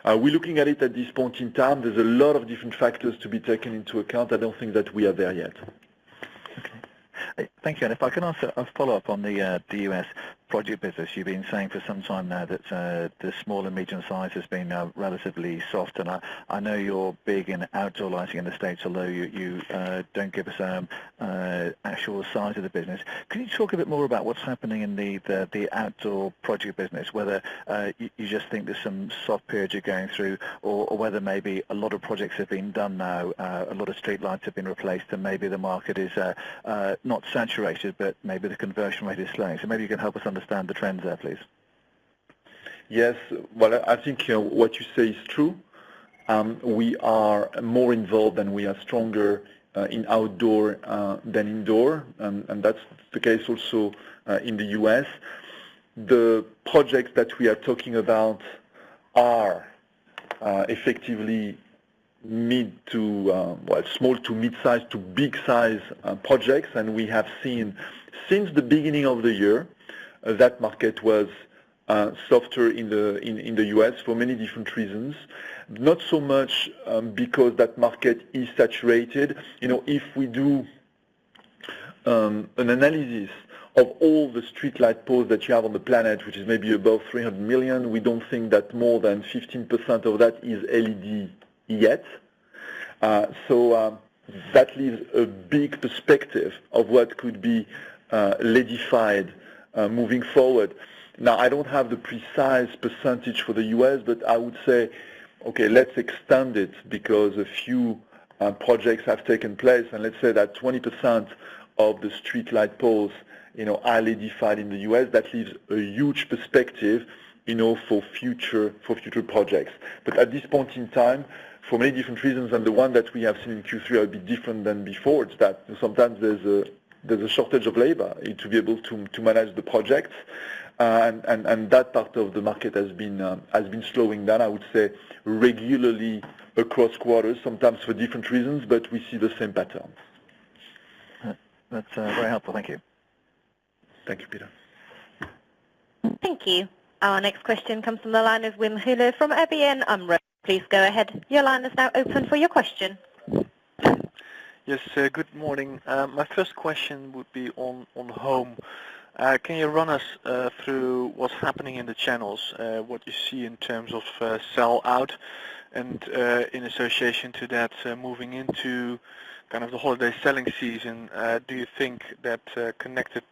We're looking at it at this point in time. There's a lot of different factors to be taken into account. I don't think that we are there yet. Okay. Thank you. And if I can ask a follow-up on the US project business, you've been saying for some time now that the small and medium size has been relatively soft, and I know you're big in outdoor lighting in the States, although you don't give us actual size of the business. Can you talk a bit more about what's happening in the outdoor project business, whether you just think there's some soft period you're going through, or whether maybe a lot of projects have been done now, a lot of street lights have been replaced, and maybe the market is not saturated, but maybe the conversion rate is slowing. So maybe you can help us understand the trends there, please. Yes, well, I think what you say is true. We are more involved and we are stronger in outdoor than indoor, and that's the case also in the US. The projects that we are talking about are effectively small to mid-size to big-size projects, and we have seen since the beginning of the year that market was softer in the US for many different reasons. Not so much because that market is saturated. If we do an analysis of all the street light poles that you have on the planet, which is maybe above 300 million, we don't think that more than 15% of that is LED yet. So that leaves a big perspective of what could be LEDified moving forward. Now, I don't have the precise percentage for the US, but I would say, okay, let's extend it because a few projects have taken place, and let's say that 20% of the street light poles, are LEDified in the US. That leaves a huge perspective, for future projects. But at this point in time, for many different reasons, and the one that we have seen in Q3 are a bit different than before, it's that sometimes there's there's a shortage of labor to be able to manage the projects, and that part of the market has been slowing down, I would say, regularly across quarters, sometimes for different reasons, but we see the same pattern. That's very helpful. Thank you. Thank you, Peter. Thank you. Our next question comes from the line of Wim Hule from ABN AMRO. Please go ahead. Your line is now open for your question. Yes, good morning. My first question would be on home. Can you run us through what's happening in the channels, what you see in terms of sell out, and in association to that, moving into kind of the holiday selling season, do you think that connected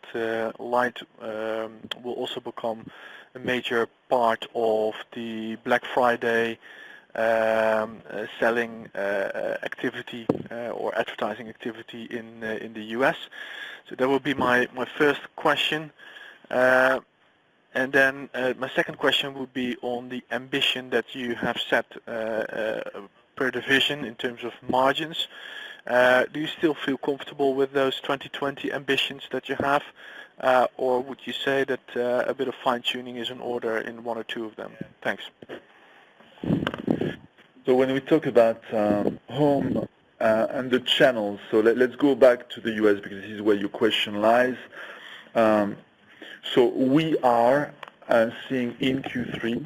light will also become a major part of the Black Friday selling activity or advertising activity in the US? So that would be my first question. And then my second question would be on the ambition that you have set per division in terms of margins. Do you still feel comfortable with those 2020 ambitions that you have, or would you say that a bit of fine-tuning is in order in one or two of them? Thanks. So when we talk about home and the channels, so let's go back to the US because this is where your question lies. So we are seeing in Q3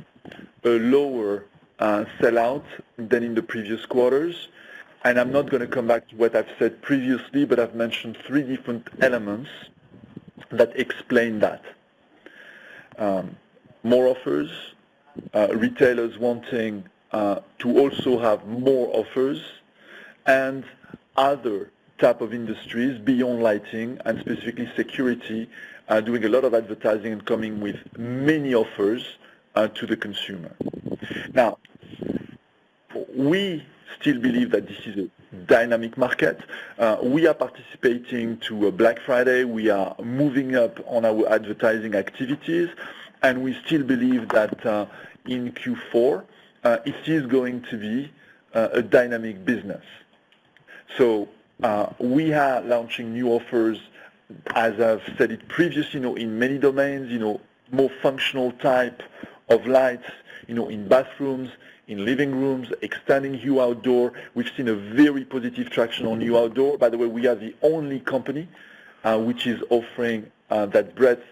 a lower sellout than in the previous quarters. And I'm not going to come back to what I've said previously, but I've mentioned three different elements that explain that. More offers, retailers wanting to also have more offers, and other type of industries beyond lighting and specifically security doing a lot of advertising and coming with many offers to the consumer. Now, we still believe that this is a dynamic market. We are participating to a Black Friday. We are moving up on our advertising activities, and we still believe that in Q4 it is going to be a dynamic business. So we are launching new offers, as I've said it previously, in many domains, more functional type of lights, in bathrooms, in living rooms, extending Hue Outdoor. We've seen a very positive traction on Hue Outdoor. By the way, we are the only company which is offering that breadth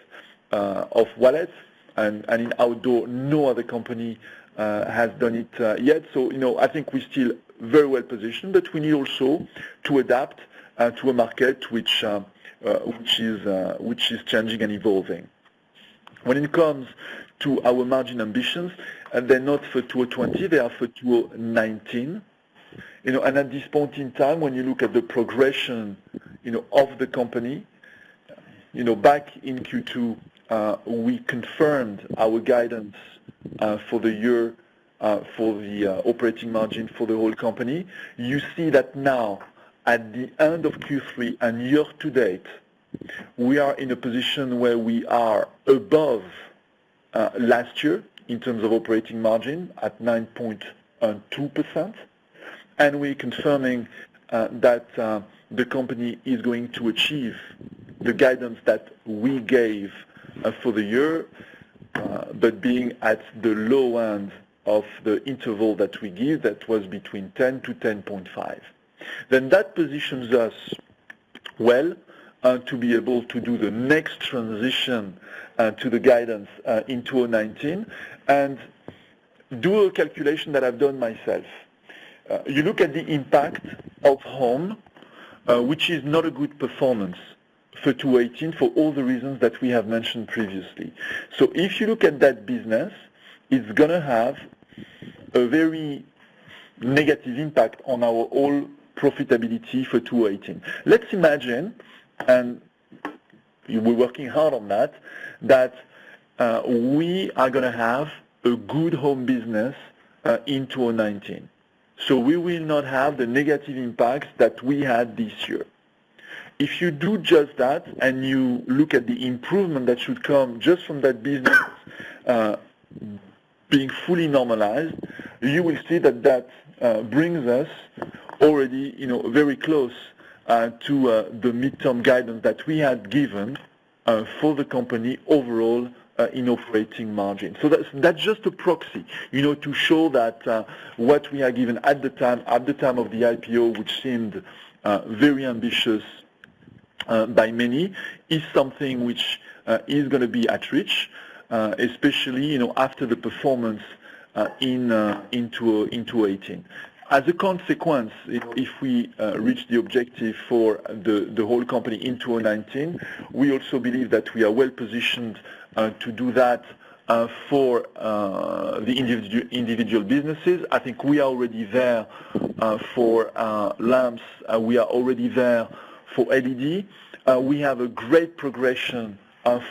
of wallets, and in outdoor, no other company has done it yet. So, I think we're still very well positioned, but we need also to adapt to a market which is changing and evolving. When it comes to our margin ambitions, they're not for 2020, they are for 2019. And at this point in time, when you look at the progression, of the company, back in Q2, we confirmed our guidance for the year for the operating margin for the whole company. You see that now, at the end of Q3 and year to date, we are in a position where we are above last year in terms of operating margin at 9.2%, and we're confirming that the company is going to achieve the guidance that we gave for the year, but being at the low end of the interval that we give, that was between 10 to 10.5. Then that positions us well to be able to do the next transition to the guidance in 2019 and do a calculation that I've done myself. You look at the impact of home, which is not a good performance for 2018 for all the reasons that we have mentioned previously. So if you look at that business, it's going to have a very negative impact on our whole profitability for 2018. Let's imagine, and we're working hard on that we are going to have a good home business in 2019. So we will not have the negative impacts that we had this year. If you do just that and you look at the improvement that should come just from that business being fully normalized, you will see that brings us already, very close to the midterm guidance that we had given for the company overall in operating margin. So that's just a proxy, to show that what we are given at the time of the IPO, which seemed very ambitious by many, is something which is going to be at reach, especially after the performance into 2018. As a consequence, if we reach the objective for the whole company in 2019, we also believe that we are well positioned to do that for the individual businesses. I think we are already there for lamps. We are already there for LED. We have a great progression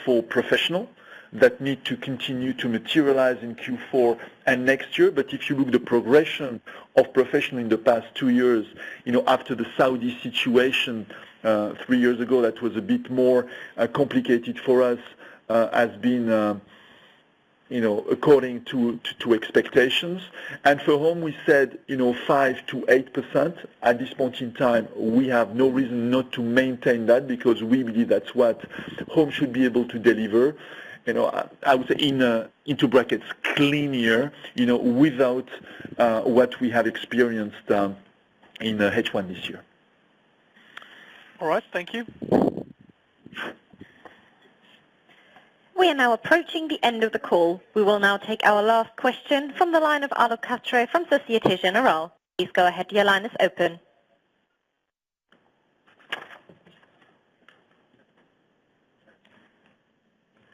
for professional that need to continue to materialize in Q4 and next year. But if you look at the progression of professional in the past 2 years, after the Saudi situation 3 years ago, that was a bit more complicated for us, has been according to expectations. And for home, we said 5 to 8%. At this point in time, we have no reason not to maintain that, because we believe that's what home should be able to deliver. I would say into brackets, clean year, without what we have experienced in H1 this year. All right, thank you. We are now approaching the end of the call. We will now take our last question from the line of Alok Katre from Societe Generale. Please go ahead, your line is open.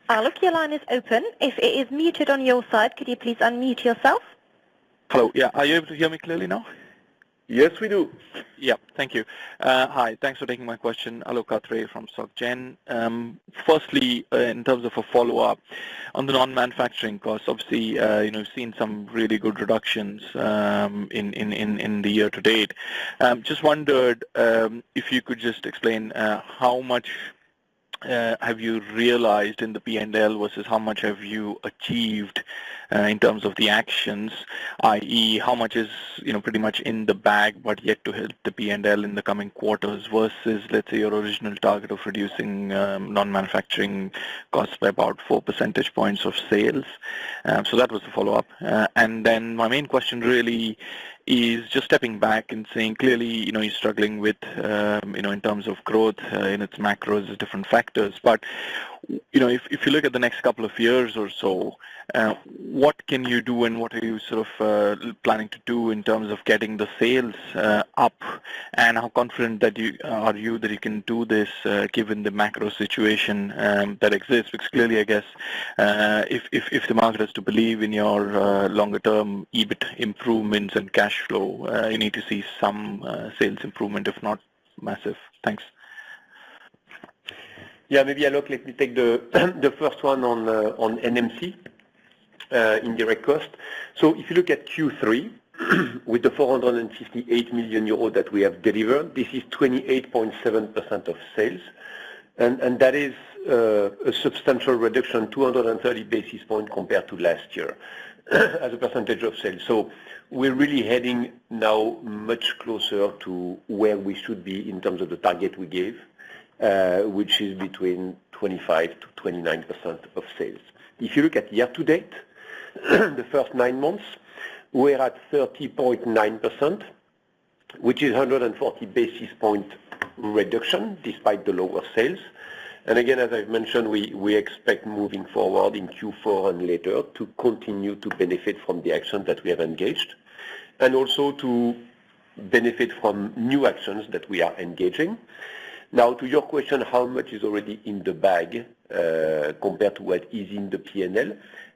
Alok, your line is open. If it is muted on your side, could you please unmute yourself? Hello, yeah, are you able to hear me clearly now? Yes, we do. Yeah, thank you. Hi, thanks for taking my question. Alok Katre from Soc Gen. Firstly, in terms of a follow-up on the non-manufacturing costs, obviously, we've seen some really good reductions in the year to date. Just wondered if you could just explain how much have you realized in the P&L versus how much have you achieved in terms of the actions, i.e. how much is pretty much in the bag but yet to hit the P&L in the coming quarters versus, let's say, your original target of reducing non-manufacturing costs by about 4 percentage points of sales. So that was the follow-up. And then my main question really is just stepping back and saying clearly, you're struggling with, in terms of growth in its macros, different factors. But, if you look at the next couple of years or so, what can you do and what are you sort of planning to do in terms of getting the sales up, and how confident that you that you can do this given the macro situation that exists? Because clearly, I guess, if the market is to believe in your longer term EBIT improvements and cash flow, you need to see some sales improvement, if not massive. Thanks. Yeah, maybe Alok, let me take the first one on NMC, indirect cost. So if you look at Q3, with the 458 million euros that we have delivered, this is 28.7% of sales, and that is a substantial reduction, 230 basis points compared to last year as a percentage of sales. So we're really heading now much closer to where we should be in terms of the target we gave, which is between 25 to 29% of sales. If you look at year-to-date, the first 9 months, we're at 30.9%, which is 140 basis point reduction despite the lower sales. And again, as I've mentioned, we expect moving forward in Q4 and later to continue to benefit from the actions that we have engaged, and also to benefit from new actions that we are engaging. Now, to your question, how much is already in the bag compared to what is in the P&L?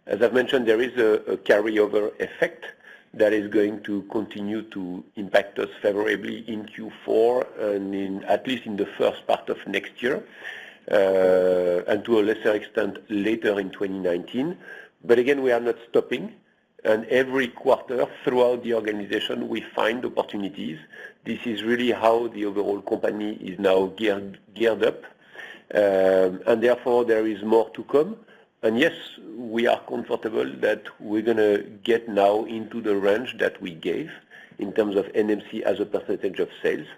As I've mentioned, there is a carryover effect that is going to continue to impact us favorably in Q4 and at least in the first part of next year, and to a lesser extent later in 2019. But again, we are not stopping. And every quarter throughout the organization, we find opportunities. This is really how the overall company is now geared up. And therefore, there is more to come. And yes, we are comfortable that we're going to get now into the range that we gave in terms of NMC as a percentage of sales.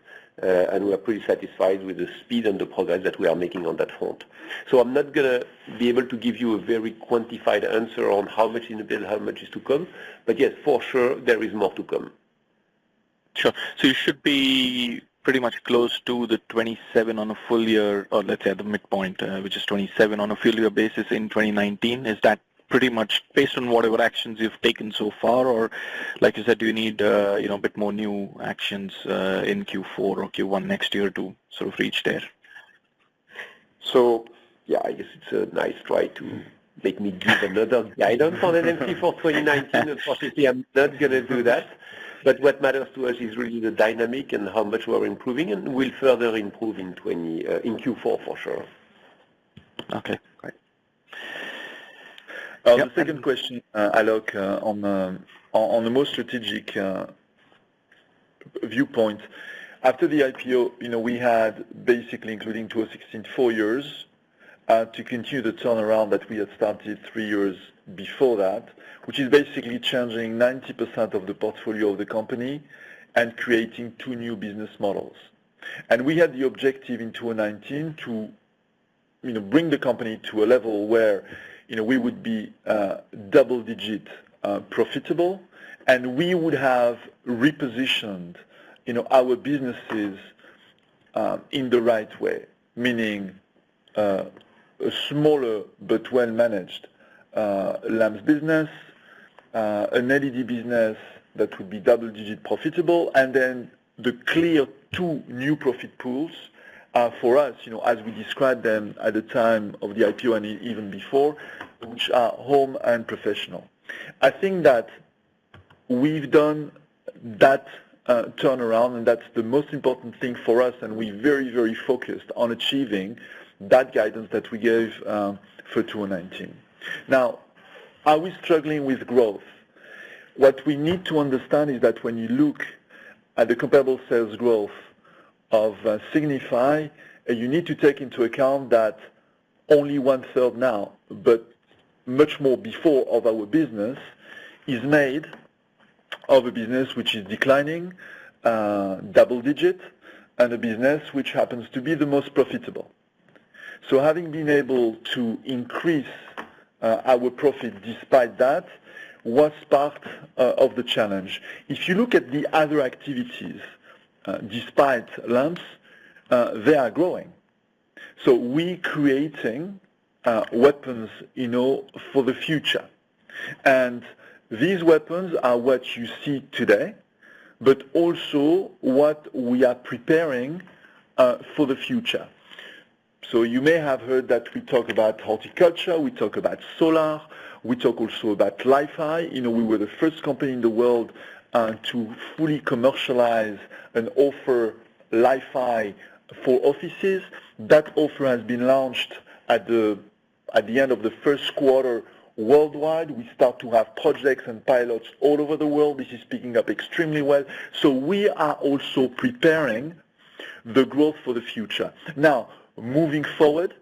and we are pretty satisfied with the speed and the progress that we are making on that front. So I'm not going to be able to give you a very quantified answer on how much in the bill, how much is to come, but yes, for sure, there is more to come. Sure. So you should be pretty much close to the 27 on a full year, or let's say at the midpoint, which is 27 on a full year basis in 2019. Is that pretty much based on whatever actions you've taken so far, or like you said, do you need a bit more new actions in Q4 or Q1 next year to sort of reach there? So yeah, I guess it's a nice try to make me give another guidance on NMC for 2019. Unfortunately, I'm not going to do that. But what matters to us is really the dynamic and how much we're improving, and we'll further improve in Q4 for sure. Okay, great. The second question, Alok, on the more strategic viewpoint. After the IPO, we had basically, including 2016, 4 years to continue the turnaround that we had started 3 years before that, which is basically changing 90% of the portfolio of the company and creating 2 new business models. And we had the objective in 2019 to bring the company to a level where we would be double-digit profitable, and we would have repositioned our businesses in the right way, meaning a smaller but well-managed lamps business, an LED business that would be double-digit profitable, and then the clear 2 new profit pools for us, as we described them at the time of the IPO and even before, which are home and professional. I think that we've done that turnaround, and that's the most important thing for us, and we're very, very focused on achieving that guidance that we gave for 2019. Now, are we struggling with growth? What we need to understand is that when you look at the comparable sales growth of Signify, you need to take into account that only 1/3 now, but much more before, of our business is made of a business which is declining, double-digit, and a business which happens to be the most profitable. So having been able to increase our profit despite that was part of the challenge. If you look at the other activities, despite lamps, they are growing. So we're creating weapons, for the future. And these weapons are what you see today, but also what we are preparing for the future. So you may have heard that we talk about horticulture, we talk about solar, we talk also about Li-Fi. We were the first company in the world to fully commercialize and offer Li-Fi for offices. That offer has been launched at the end of the first quarter worldwide. We start to have projects and pilots all over the world. This is picking up extremely well. So we are also preparing the growth for the future. Now, moving forward,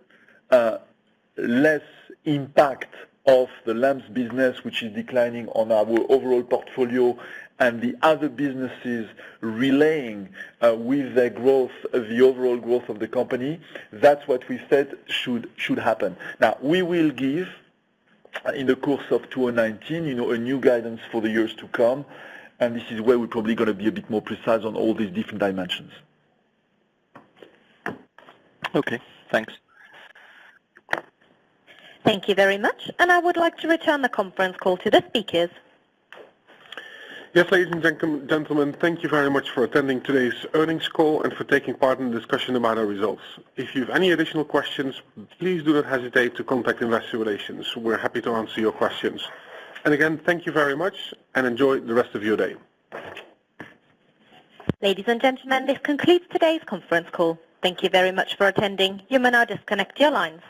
less impact of the lamps business, which is declining on our overall portfolio, and the other businesses relaying with their growth, the overall growth of the company. That's what we said should happen. Now, we will give, in the course of 2019, a new guidance for the years to come, and this is where we're probably going to be a bit more precise on all these different dimensions. Okay, thanks. Thank you very much, and I would like to return the conference call to the speakers. Yes, ladies and gentlemen, thank you very much for attending today's earnings call and for taking part in the discussion about our results. If you have any additional questions, please do not hesitate to contact Investor Relations. We're happy to answer your questions. And again, thank you very much and enjoy the rest of your day. Ladies and gentlemen, this concludes today's conference call. Thank you very much for attending. You may now disconnect your lines.